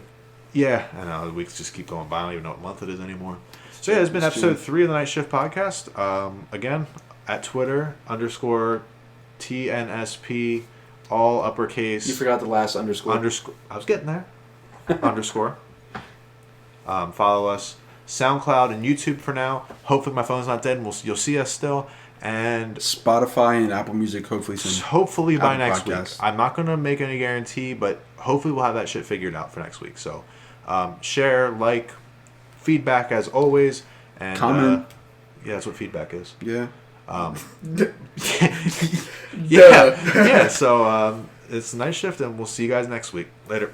Yeah, I know the weeks just keep going by. I don't even know what month it is anymore. So yeah, it's been episode 3 of the Night Shift podcast. Again, at Twitter _TNSP, all uppercase. You forgot the last underscore. I was getting there. underscore. Follow us. SoundCloud and YouTube for now. Hopefully my phone's not dead and you'll see us still. And Spotify and Apple Music hopefully soon. Hopefully by next week. I'm not going to make any guarantee, but hopefully we'll have that shit figured out for next week. So share, like, feedback as always. And comment. Yeah, that's what feedback is. Yeah. Yeah. So it's Night Shift, and we'll see you guys next week. Later.